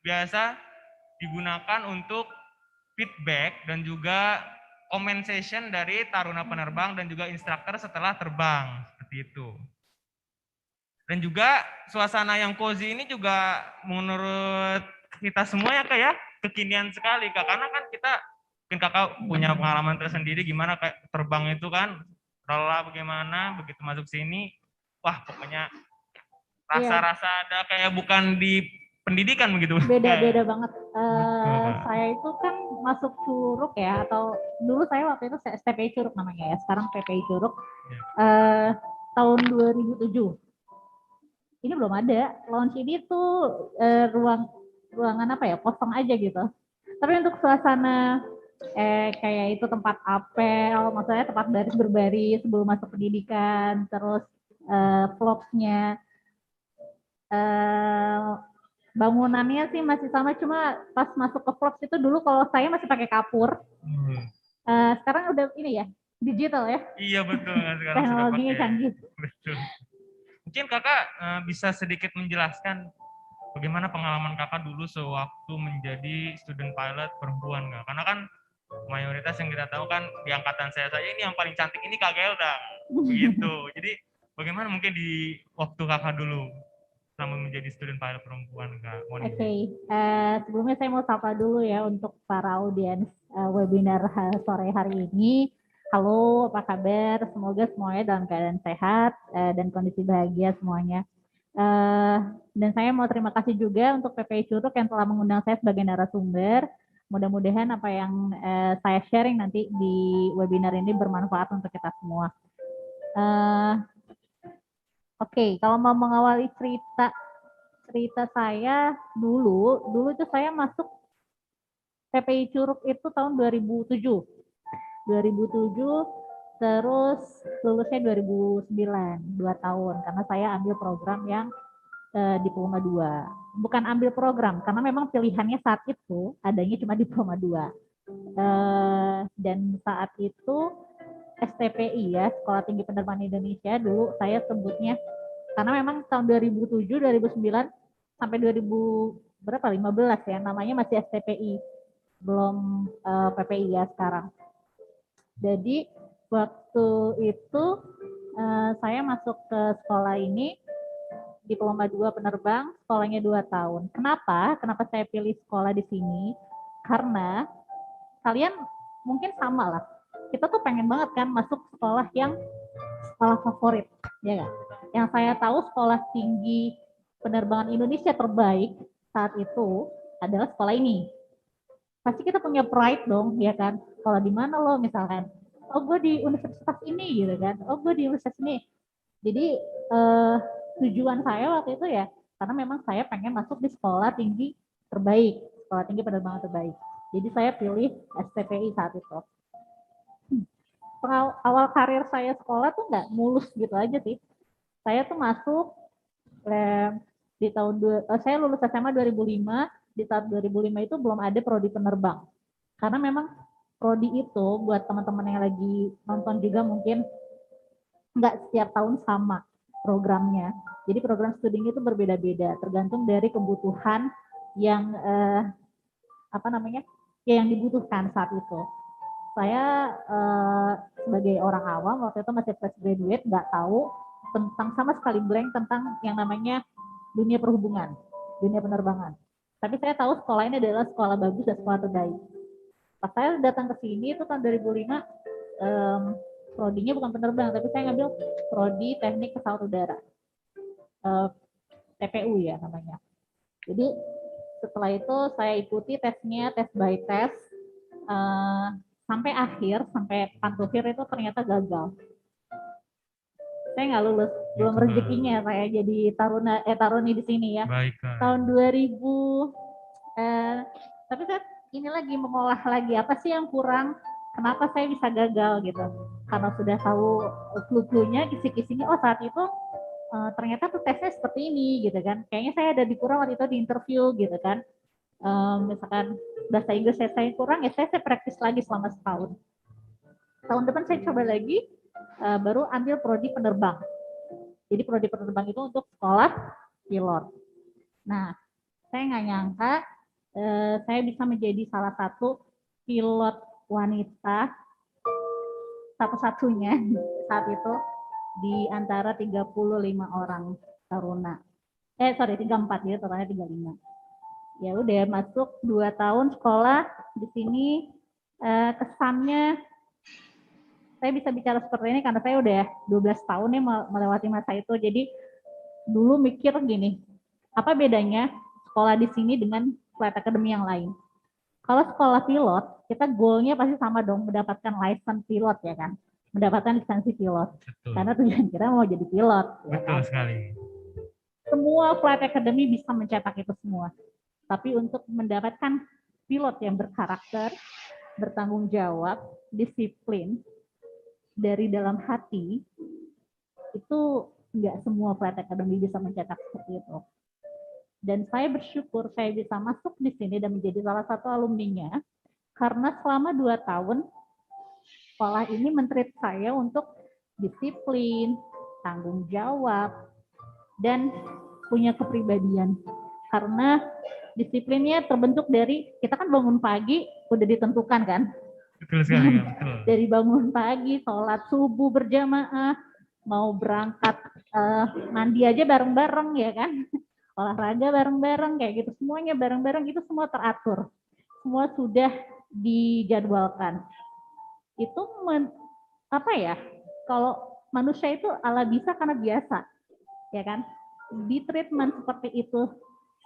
biasa digunakan untuk feedback dan juga comment session dari taruna penerbang dan juga instruktur setelah terbang seperti itu. Dan juga suasana yang cozy ini juga menurut kita semua ya Kak ya, kekinian sekali Kak, karena kan kita mungkin Kakak punya pengalaman tersendiri gimana kayak terbang itu kan rela bagaimana begitu masuk sini, wah pokoknya rasa-rasa ada kayak bukan di pendidikan begitu. Beda-beda banget. Saya itu kan masuk Curug ya, atau dulu saya waktu itu STPI Curug namanya ya, sekarang PPI Curug. Tahun 2007. Ini belum ada. Launch ini tuh ruangan apa ya, kosong aja gitu. Tapi untuk suasana kayak itu tempat apel, maksudnya tempat baris berbaris sebelum masuk pendidikan, terus vlogsnya, bangunannya sih masih sama, cuma pas masuk ke vlogs itu dulu kalau saya masih pakai kapur. Sekarang udah ini ya, digital ya. Iya betul, sekarang teknologinya sudah pakai. canggih. Betul. Mungkin Kakak bisa sedikit menjelaskan bagaimana pengalaman Kakak dulu sewaktu menjadi student pilot perempuan Kak? Karena kan mayoritas yang kita tahu kan di angkatan saya saja ini yang paling cantik ini Kak Gelda. Begitu. Jadi bagaimana mungkin di waktu Kakak dulu selama menjadi student pilot perempuan Kak? Oke, sebelumnya saya mau sapa dulu ya untuk para audiens webinar sore hari ini. Halo, apa kabar? Semoga semuanya dalam keadaan sehat dan kondisi bahagia semuanya. Dan saya mau terima kasih juga untuk PPI Curug yang telah mengundang saya sebagai narasumber. Mudah-mudahan apa yang saya sharing nanti di webinar ini bermanfaat untuk kita semua. Oke, kalau mau mengawali cerita saya dulu itu saya masuk PPI Curug itu tahun 2007, terus lulusnya 2009, 2 tahun, karena saya ambil program yang diploma 2. Bukan ambil program, karena memang pilihannya saat itu adanya cuma diploma 2. Dan saat itu STPI ya, Sekolah Tinggi Penerbangan Indonesia, dulu saya sebutnya, karena memang tahun 2007, 2009, sampai 2015 ya, namanya masih STPI, belum PPI ya sekarang. Jadi waktu itu saya masuk ke sekolah ini, diploma 2 penerbang, sekolahnya 2 tahun. Kenapa saya pilih sekolah di sini? Karena kalian mungkin sama lah, kita tuh pengen banget kan masuk sekolah yang sekolah favorit, ya kan? Yang saya tahu sekolah tinggi penerbangan Indonesia terbaik saat itu adalah sekolah ini. Pasti kita punya pride dong, ya kan? Kalau di mana lo misalkan, oh gue di universitas ini gitu kan, oh gue di universitas ini. Jadi tujuan saya waktu itu ya, karena memang saya pengen masuk di sekolah tinggi terbaik, sekolah tinggi penerbangan terbaik. Jadi saya pilih STPI saat itu. Awal karir saya sekolah tuh nggak mulus gitu aja sih. Saya tuh masuk di tahun saya lulus SMA 2005. Di tahun 2005 itu belum ada prodi penerbang. Karena memang prodi itu buat teman-teman yang lagi nonton juga mungkin nggak setiap tahun sama programnya. Jadi program studinya itu berbeda-beda, tergantung dari kebutuhan yang yang dibutuhkan saat itu. Saya sebagai orang awam waktu itu masih fresh graduate, nggak tahu tentang, sama sekali blank tentang yang namanya dunia perhubungan, dunia penerbangan. Tapi saya tahu sekolah ini adalah sekolah bagus dan sekolah terbaik. Pas saya datang ke sini itu tahun 2005, prodinya bukan penerbang, tapi saya ngambil prodi teknik pesawat udara, TPU ya namanya. Jadi setelah itu saya ikuti tesnya, tes by test, sampai akhir, sampai pantufir itu ternyata gagal. Saya nggak lulus, belum rezekinya saya jadi taruni di sini ya. Baik, Tahun 2000, tapi saya ini lagi mengolah lagi apa sih yang kurang, kenapa saya bisa gagal gitu. Karena sudah tahu clue-cluenya, kisi-kisinya, oh saat itu ternyata tuh tesnya seperti ini gitu kan. Kayaknya saya ada dikurang waktu itu di interview gitu kan. Misalkan bahasa Inggris saya kurang, ya saya praktis lagi selama setahun. Tahun depan saya coba lagi, baru ambil prodi penerbang. Jadi prodi penerbang itu untuk sekolah pilot. Nah, saya nggak nyangka saya bisa menjadi salah satu pilot wanita satu-satunya saat itu di antara 35 orang taruna. 34 ya, totalnya 35. Ya udah masuk 2 tahun sekolah di sini, kesannya saya bisa bicara seperti ini karena saya udah 12 tahun ya melewati masa itu. Jadi dulu mikir gini, apa bedanya sekolah di sini dengan flight academy yang lain? Kalau sekolah pilot, kita goalnya pasti sama dong, mendapatkan license pilot ya kan, mendapatkan lisensi pilot. Betul. Karena tujuan kita mau jadi pilot. Ya Betul kan? sekali. Semua flight academy bisa mencetak itu semua. Tapi untuk mendapatkan pilot yang berkarakter, bertanggung jawab, disiplin, dari dalam hati, itu nggak semua flight academy bisa mencetak seperti itu. Dan saya bersyukur saya bisa masuk di sini dan menjadi salah satu alumninya, karena selama 2 tahun, sekolah ini men-treat saya untuk disiplin, tanggung jawab, dan punya kepribadian. Karena disiplinnya terbentuk dari, kita kan bangun pagi, udah ditentukan kan, Betul sekali, betul. dari bangun pagi, sholat subuh berjamaah, mau berangkat mandi aja bareng-bareng ya kan, olahraga bareng-bareng kayak gitu, semuanya bareng-bareng, itu semua teratur, semua sudah dijadwalkan. Itu apa ya? Kalau manusia itu ala bisa karena biasa, ya kan? Di treatment seperti itu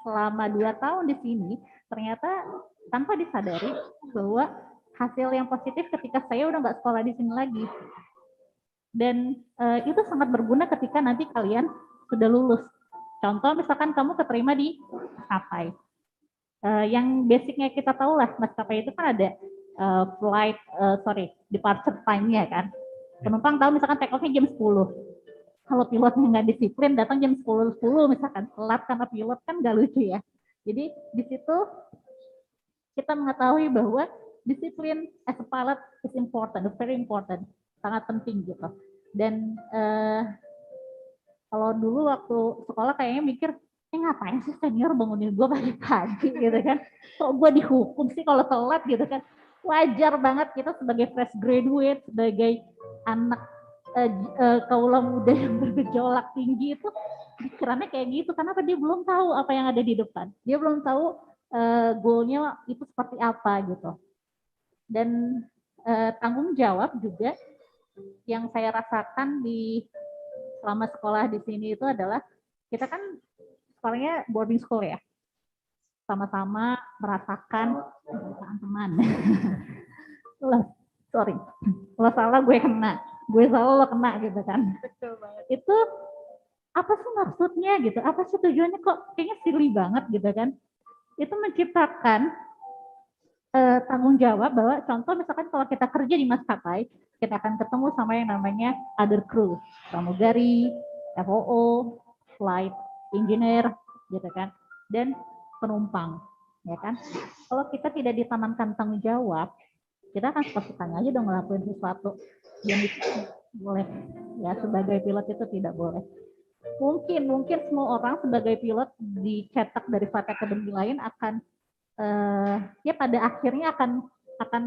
selama 2 tahun di sini, ternyata tanpa disadari bahwa hasil yang positif ketika saya udah nggak sekolah di sini lagi. Dan itu sangat berguna ketika nanti kalian sudah lulus. Contoh misalkan kamu keterima di maskapai. Yang basicnya kita tahu lah, maskapai itu kan ada departure time-nya kan. Penumpang tahu misalkan take off-nya jam 10. Kalau pilotnya nggak disiplin, datang jam 10.10 misalkan, telat karena pilot kan nggak lucu ya. Jadi di situ kita mengetahui bahwa disiplin as a pilot is important, very important, sangat penting gitu. Dan kalau dulu waktu sekolah kayaknya mikir, ngapain sih senior bangunin gue pagi-pagi gitu kan? Kok gue dihukum sih kalau telat gitu kan? Wajar banget kita sebagai fresh graduate, sebagai anak kaula muda yang bergejolak tinggi itu pikirannya kayak gitu. Kenapa dia belum tahu apa yang ada di depan? Dia belum tahu goalnya itu seperti apa gitu. Dan tanggung jawab juga yang saya rasakan di selama sekolah di sini itu adalah kita kan sekolahnya boarding school ya, sama-sama merasakan teman-teman. Sorry, lo salah gue kena, gue salah lo kena gitu kan. Betul banget. Itu apa sih maksudnya gitu? Apa sih tujuannya, kok kayaknya silly banget gitu kan? Itu menciptakan tanggung jawab bahwa contoh misalkan kalau kita kerja di maskapai, kita akan ketemu sama yang namanya other crew, pramugari, FOO, flight engineer gitu kan, dan penumpang ya kan. Kalau kita tidak ditanamkan tanggung jawab, kita akan seperti tanya aja dong ngelakuin sesuatu yang boleh ya, sebagai pilot itu tidak boleh. Mungkin semua orang sebagai pilot dicetak dari flight academy lain akan ya pada akhirnya akan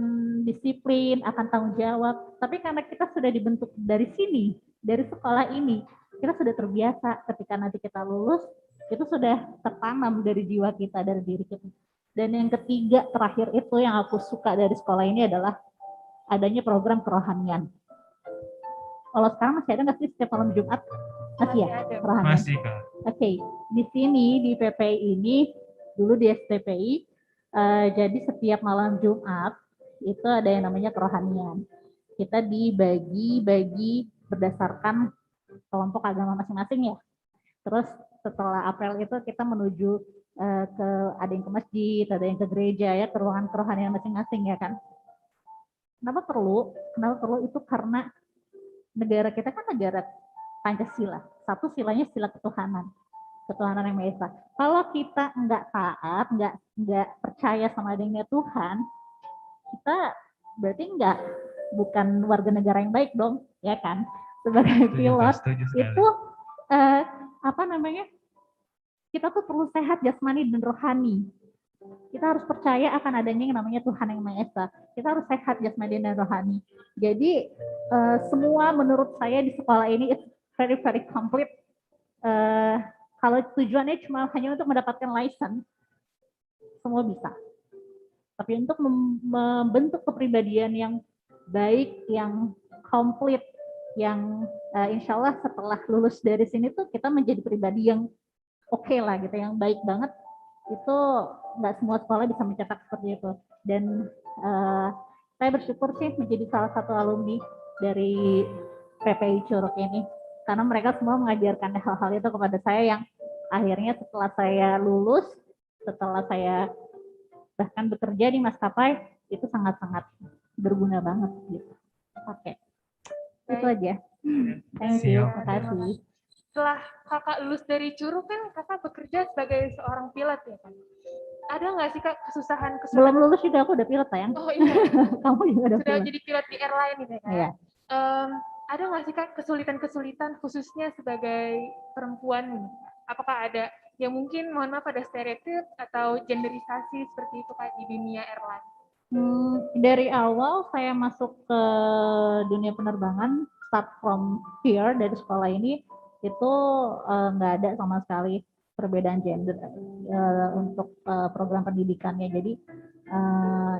disiplin, akan tanggung jawab. Tapi karena kita sudah dibentuk dari sini, dari sekolah ini, kita sudah terbiasa ketika nanti kita lulus, Itu sudah tertanam dari jiwa kita, dari diri kita. Dan yang ketiga, terakhir itu yang aku suka dari sekolah ini adalah adanya program kerohanian. Kalau sekarang masih ada nggak sih setiap malam Jumat? Masih ya? Kerohanian? Masih, Kak. Oke, di sini di PPI ini, dulu di STPI, jadi setiap malam Jumat itu ada yang namanya kerohanian. Kita dibagi-bagi berdasarkan kelompok agama masing-masing ya. Terus setelah apel itu kita menuju ada yang ke masjid, ada yang ke gereja ya, ke ruangan kerohanian masing-masing ya kan. Kenapa perlu? Itu karena negara kita kan negara Pancasila. Satu silanya sila ketuhanan yang Maha Esa. Kalau kita nggak taat, nggak percaya sama adanya Tuhan, kita berarti bukan warga negara yang baik dong, ya kan? Sebagai pilot itu kita tuh perlu sehat jasmani dan rohani. Kita harus percaya akan adanya yang namanya Tuhan yang Maha Esa. Kita harus sehat jasmani dan rohani. Jadi semua menurut saya di sekolah ini it's very very complete. Kalau tujuannya cuma hanya untuk mendapatkan license, semua bisa. Tapi untuk membentuk kepribadian yang baik, yang komplit, yang insya Allah setelah lulus dari sini tuh kita menjadi pribadi yang oke lah gitu, yang baik banget, itu nggak semua sekolah bisa mencetak seperti itu. Dan saya bersyukur sih menjadi salah satu alumni dari PPI Curug ini, karena mereka semua mengajarkan hal-hal itu kepada saya yang akhirnya setelah saya lulus, setelah saya bahkan bekerja di maskapai, itu sangat-sangat berguna banget gitu. Oke. Itu aja. Thank you. Terima kasih. Setelah kakak lulus dari Curug kan kakak bekerja sebagai seorang pilot ya kan? Ada nggak sih kak kesusahan? Belum lulus juga aku udah pilot sayang. Oh iya. Kamu juga udah Sudah pilot. jadi pilot di airline gitu ya kan? Iya. Ada nggak sih kak kesulitan-kesulitan khususnya sebagai perempuan? Apakah ada yang mungkin mohon maaf ada stereotip atau genderisasi seperti itu kak di dunia airline? Dari awal saya masuk ke dunia penerbangan, start from here dari sekolah ini, itu nggak ada sama sekali perbedaan gender untuk program pendidikannya. Jadi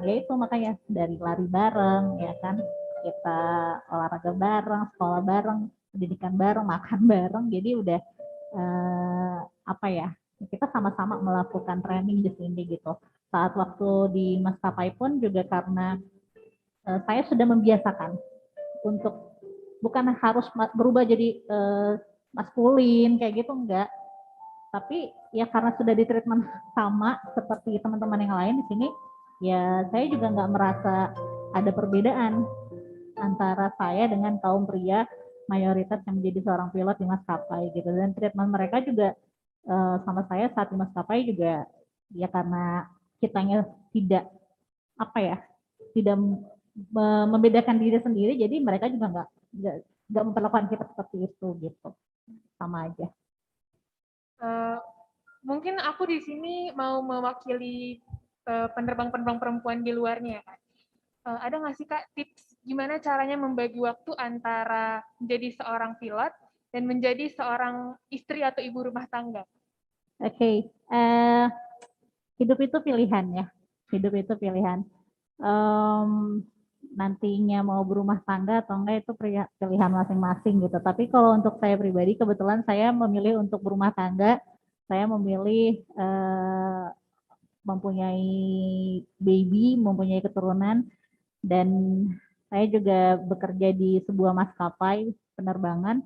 ya itu makanya dari lari bareng ya kan, kita olahraga bareng, sekolah bareng, pendidikan bareng, makan bareng. Jadi udah kita sama-sama melakukan training di sini gitu. Saat waktu di maskapai pun juga karena saya sudah membiasakan untuk bukan harus berubah jadi maskulin kayak gitu, enggak. Tapi ya karena sudah di treatment sama seperti teman-teman yang lain di sini, ya saya juga nggak merasa ada perbedaan antara saya dengan kaum pria mayoritas yang menjadi seorang pilot di maskapai gitu. Dan treatment mereka juga sama saya saat di maskapai juga ya karena kitanya tidak membedakan diri sendiri, jadi mereka juga nggak memperlakukan kita seperti itu gitu, sama aja. Mungkin aku di sini mau mewakili penerbang-penerbang perempuan di luarnya kan. Ada nggak sih kak tips gimana caranya membagi waktu antara menjadi seorang pilot dan menjadi seorang istri atau ibu rumah tangga? Oke. Hidup itu pilihan ya, hidup itu pilihan. Nantinya mau berumah tangga atau enggak itu pilihan masing-masing gitu. Tapi kalau untuk saya pribadi, kebetulan saya memilih untuk berumah tangga. Saya memilih mempunyai baby, mempunyai keturunan, dan saya juga bekerja di sebuah maskapai penerbangan.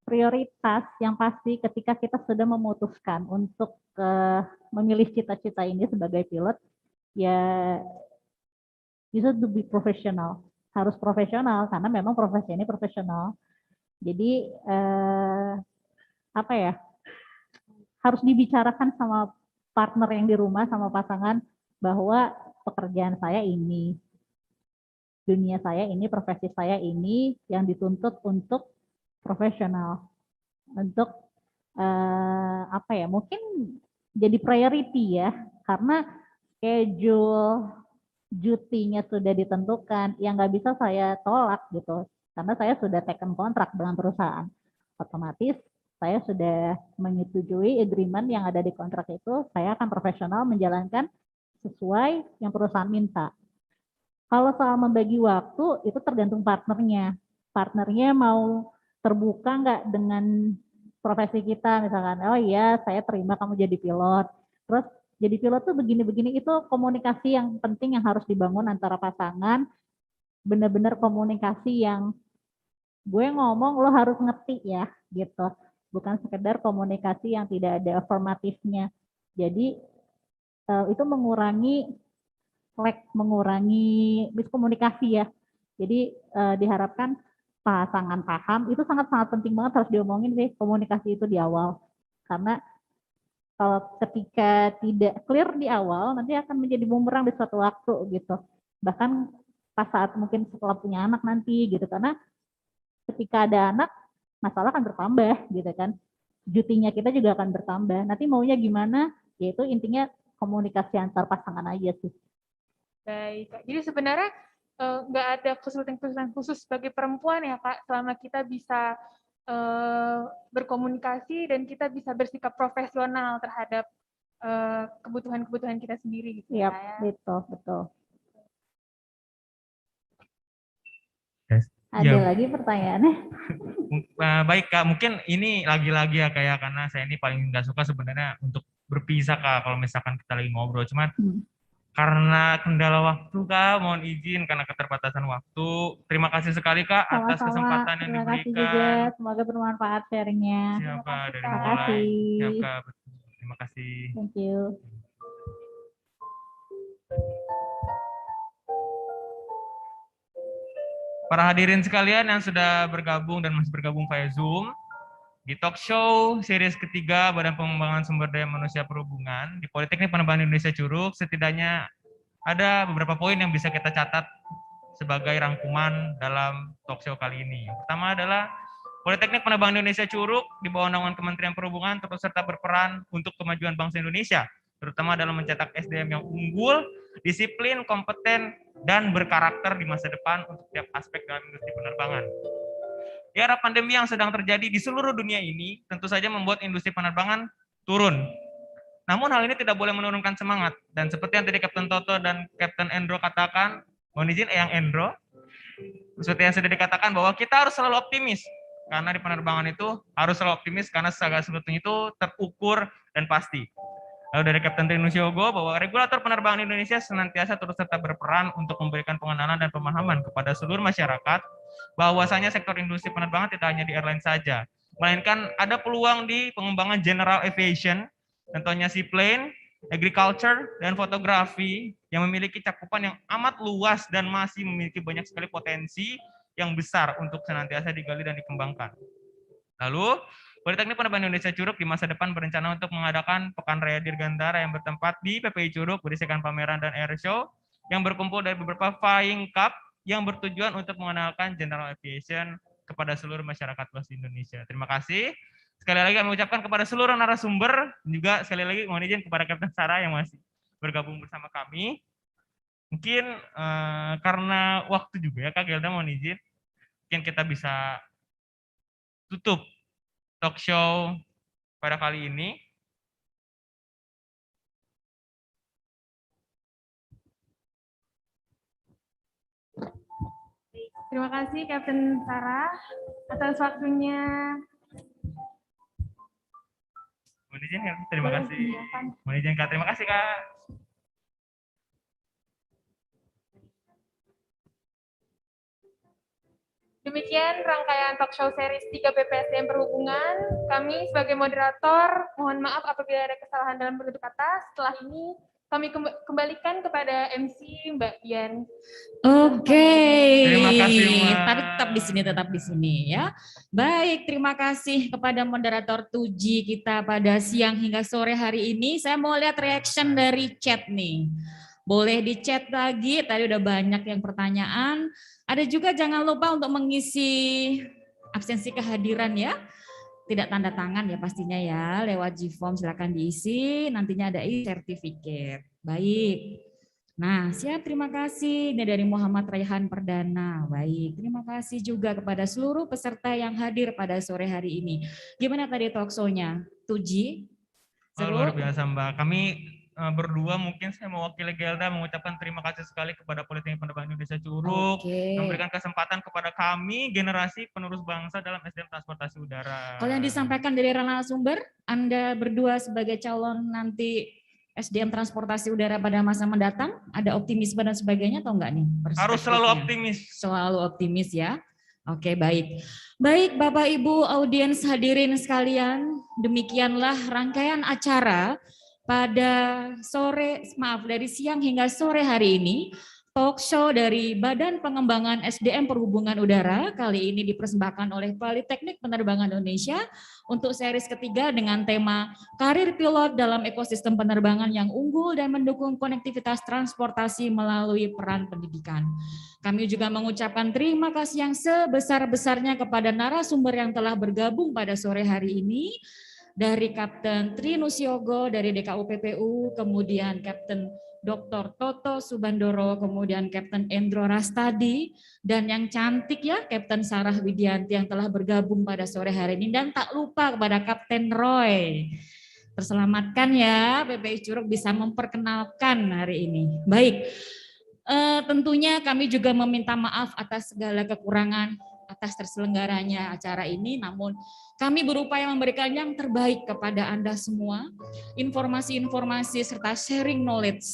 Prioritas yang pasti ketika kita sudah memutuskan untuk memilih cita-cita ini sebagai pilot, ya you should be profesional. Harus profesional karena memang profesi ini profesional. Jadi harus dibicarakan sama partner yang di rumah, sama pasangan, bahwa pekerjaan saya ini, dunia saya ini, profesi saya ini yang dituntut untuk profesional, untuk mungkin jadi priority ya, karena schedule cutinya sudah ditentukan, yang nggak bisa saya tolak gitu, karena saya sudah taken kontrak dengan perusahaan. Otomatis saya sudah menyetujui agreement yang ada di kontrak itu, saya akan profesional menjalankan sesuai yang perusahaan minta. Kalau soal membagi waktu, itu tergantung partnernya. Partnernya mau terbuka nggak dengan profesi kita, misalkan, oh iya saya terima kamu jadi pilot. Terus jadi pilot tuh begini-begini, itu komunikasi yang penting yang harus dibangun antara pasangan, benar-benar komunikasi yang gue ngomong lo harus ngerti ya, gitu. Bukan sekedar komunikasi yang tidak ada afirmatifnya. Jadi itu mengurangi miskomunikasi ya. Jadi diharapkan pasangan paham, itu sangat-sangat penting banget, harus diomongin sih komunikasi itu di awal. Karena kalau ketika tidak clear di awal, nanti akan menjadi bumerang di suatu waktu gitu. Bahkan pas saat mungkin setelah punya anak nanti gitu, karena ketika ada anak, masalah akan bertambah gitu kan. Jutinya kita juga akan bertambah. Nanti maunya gimana, yaitu intinya komunikasi antar pasangan aja sih. Baik, Kak. Jadi sebenarnya nggak ada kesulitan-kesulitan khusus bagi perempuan ya, Kak, selama kita bisa berkomunikasi dan kita bisa bersikap profesional terhadap kebutuhan-kebutuhan kita sendiri gitu ya. Betul. Ada lagi pertanyaannya? Baik Kak, mungkin ini lagi-lagi ya kayak karena saya ini paling nggak suka sebenarnya untuk berpisah Kak kalau misalkan kita lagi ngobrol, cuman karena kendala waktu Kak, mohon izin karena keterbatasan waktu. Terima kasih sekali Kak atas kesempatan yang diberikan. Terima kasih juga, semoga bermanfaat sharingnya. Siapa dari Terima mulai? kasih. Siapa? Terima kasih. Thank you. Para hadirin sekalian yang sudah bergabung dan masih bergabung via Zoom, di talk show series ketiga Badan Pengembangan Sumber Daya Manusia Perhubungan di Politeknik Penerbangan Indonesia Curug, setidaknya ada beberapa poin yang bisa kita catat sebagai rangkuman dalam talk show kali ini. Yang pertama adalah Politeknik Penerbangan Indonesia Curug di bawah naungan Kementerian Perhubungan terus serta berperan untuk kemajuan bangsa Indonesia, terutama dalam mencetak SDM yang unggul, disiplin, kompeten, dan berkarakter di masa depan untuk setiap aspek dalam industri penerbangan. Di era pandemi yang sedang terjadi di seluruh dunia ini, tentu saja membuat industri penerbangan turun. Namun hal ini tidak boleh menurunkan semangat. Dan seperti yang tadi Kapten Toto dan Kapten Endro katakan, mohon izin Eyang Endro, seperti yang sudah dikatakan bahwa kita harus selalu optimis. Karena di penerbangan itu harus selalu optimis karena segala sesuatunya itu terukur dan pasti. Lalu dari Kapten Trinu Siogo bahwa regulator penerbangan Indonesia senantiasa terus serta berperan untuk memberikan pengenalan dan pemahaman kepada seluruh masyarakat bahwasanya sektor industri penerbangan tidak hanya di airline saja, melainkan ada peluang di pengembangan general aviation, contohnya seaplane, agriculture, dan fotografi yang memiliki cakupan yang amat luas dan masih memiliki banyak sekali potensi yang besar untuk senantiasa digali dan dikembangkan. Lalu, Politeknik Penerbangan Indonesia Curug di masa depan berencana untuk mengadakan Pekan Raya Dirgantara yang bertempat di PPI Curug berisikan pameran dan airshow yang berkumpul dari beberapa flying cup yang bertujuan untuk mengenalkan general aviation kepada seluruh masyarakat luas di Indonesia. Terima kasih. Sekali lagi kami ucapkan kepada seluruh narasumber, juga sekali lagi mohon izin kepada Kapten Sarah yang masih bergabung bersama kami. Mungkin karena waktu juga ya Kak Gelda mohon izin, mungkin kita bisa tutup talk show pada kali ini. Terima kasih Kapten Sarah atas waktunya. Mohon izin ya, terima kasih. Mohon izin Kak, terima kasih Kak. Demikian rangkaian talk show series 3 BPSDM Perhubungan. Kami sebagai moderator, mohon maaf apabila ada kesalahan dalam bentuk kata. Setelah ini kami kembalikan kepada MC Mbak Dian. Oke. Terima kasih, Mbak. Tapi tetap di sini ya. Baik, terima kasih kepada moderator Tuji kita pada siang hingga sore hari ini. Saya mau lihat reaction dari chat nih. Boleh di chat lagi, tadi udah banyak yang pertanyaan. Ada juga jangan lupa untuk mengisi absensi kehadiran ya. Tidak tanda tangan ya pastinya ya, lewat G-Form silakan diisi, nantinya ada e-certificate. Baik. Nah, siap, terima kasih. Ini dari Muhammad Raihan Perdana. Baik, terima kasih juga kepada seluruh peserta yang hadir pada sore hari ini. Gimana tadi talkshow-nya? Tuji? Seru? Luar biasa Mbak. Kami berdua mungkin saya mewakili Gelda mengucapkan terima kasih sekali kepada Politeknik Penerbangan Indonesia Curug yang memberikan kesempatan kepada kami generasi penerus bangsa dalam SDM transportasi udara. Kalau yang disampaikan dari narasumber, Anda berdua sebagai calon nanti SDM transportasi udara pada masa mendatang, ada optimisme dan sebagainya atau enggak nih? Harus selalu optimis. Selalu optimis ya. Oke, baik. Baik Bapak Ibu audiens hadirin sekalian, demikianlah rangkaian acara pada dari siang hingga sore hari ini. Talk show dari Badan Pengembangan SDM Perhubungan Udara kali ini dipersembahkan oleh Politeknik Penerbangan Indonesia untuk series ketiga dengan tema Karir Pilot dalam Ekosistem Penerbangan yang Unggul dan Mendukung Konektivitas Transportasi Melalui Peran Pendidikan. Kami juga mengucapkan terima kasih yang sebesar-besarnya kepada narasumber yang telah bergabung pada sore hari ini, dari Kapten Tri Nusyogo dari DKU PPU, kemudian Kapten Dr. Toto Subandoro, kemudian Kapten Endro Rastadi, dan yang cantik ya Kapten Sarah Widianti yang telah bergabung pada sore hari ini, dan tak lupa kepada Kapten Roy. Terselamatkan ya, PPI Curug bisa memperkenalkan hari ini. Baik, tentunya kami juga meminta maaf atas segala kekurangan atas terselenggaranya acara ini, namun kami berupaya memberikan yang terbaik kepada Anda semua, informasi-informasi serta sharing knowledge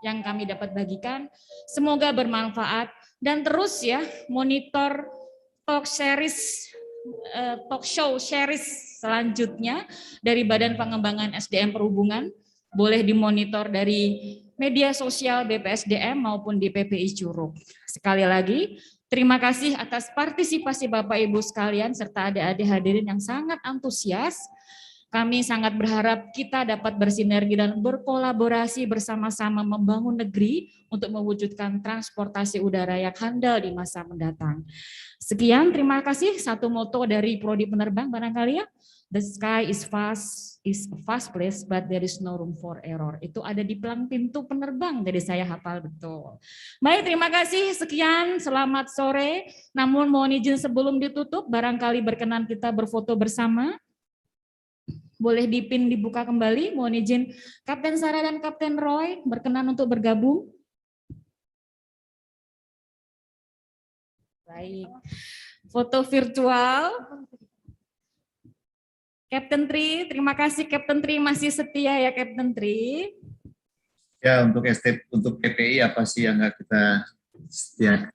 yang kami dapat bagikan, semoga bermanfaat, dan terus ya monitor talk show series selanjutnya dari Badan Pengembangan SDM Perhubungan, boleh dimonitor dari media sosial BPSDM maupun di PPI Curug. Sekali lagi, terima kasih atas partisipasi Bapak Ibu sekalian serta adik-adik hadirin yang sangat antusias. Kami sangat berharap kita dapat bersinergi dan berkolaborasi bersama-sama membangun negeri untuk mewujudkan transportasi udara yang handal di masa mendatang. Sekian, terima kasih. Satu moto dari Prodi Penerbang barangkali ya. The sky is a fast place, but there is no room for error. Itu ada di pelang pintu penerbang, jadi saya hafal betul. Baik, terima kasih. Sekian, selamat sore. Namun mohon izin sebelum ditutup, barangkali berkenan kita berfoto bersama. Boleh dipin dibuka kembali. Mohon izin Kapten Sarah dan Kapten Roy berkenan untuk bergabung. Baik. Foto virtual. Kapten Tri, terima kasih Kapten Tri, masih setia ya Kapten Tri. Ya, untuk PPI apa sih yang nggak kita setia?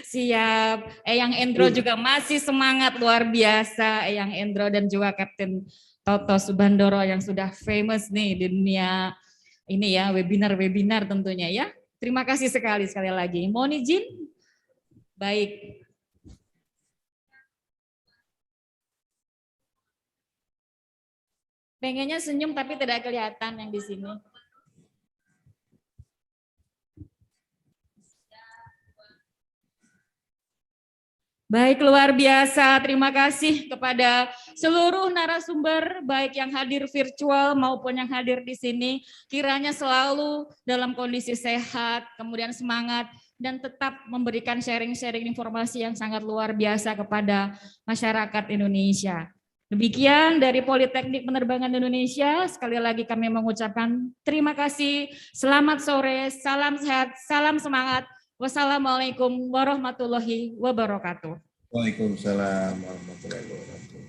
Siap. Eyang Endro juga masih semangat luar biasa. Eyang Endro dan juga Kapten Toto Subandoro yang sudah famous nih di dunia ini ya, webinar tentunya ya. Terima kasih sekali lagi. Mohon izin. Baik. Pengennya senyum tapi tidak kelihatan yang di sini. Baik, luar biasa. Terima kasih kepada seluruh narasumber, baik yang hadir virtual maupun yang hadir di sini. Kiranya selalu dalam kondisi sehat, kemudian semangat, dan tetap memberikan sharing-sharing informasi yang sangat luar biasa kepada masyarakat Indonesia. Demikian dari Politeknik Penerbangan Indonesia, sekali lagi kami mengucapkan terima kasih, selamat sore, salam sehat, salam semangat. Wassalamualaikum warahmatullahi wabarakatuh. Waalaikumsalam warahmatullahi wabarakatuh.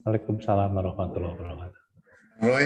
Waalaikumsalam warahmatullahi wabarakatuh. Roy.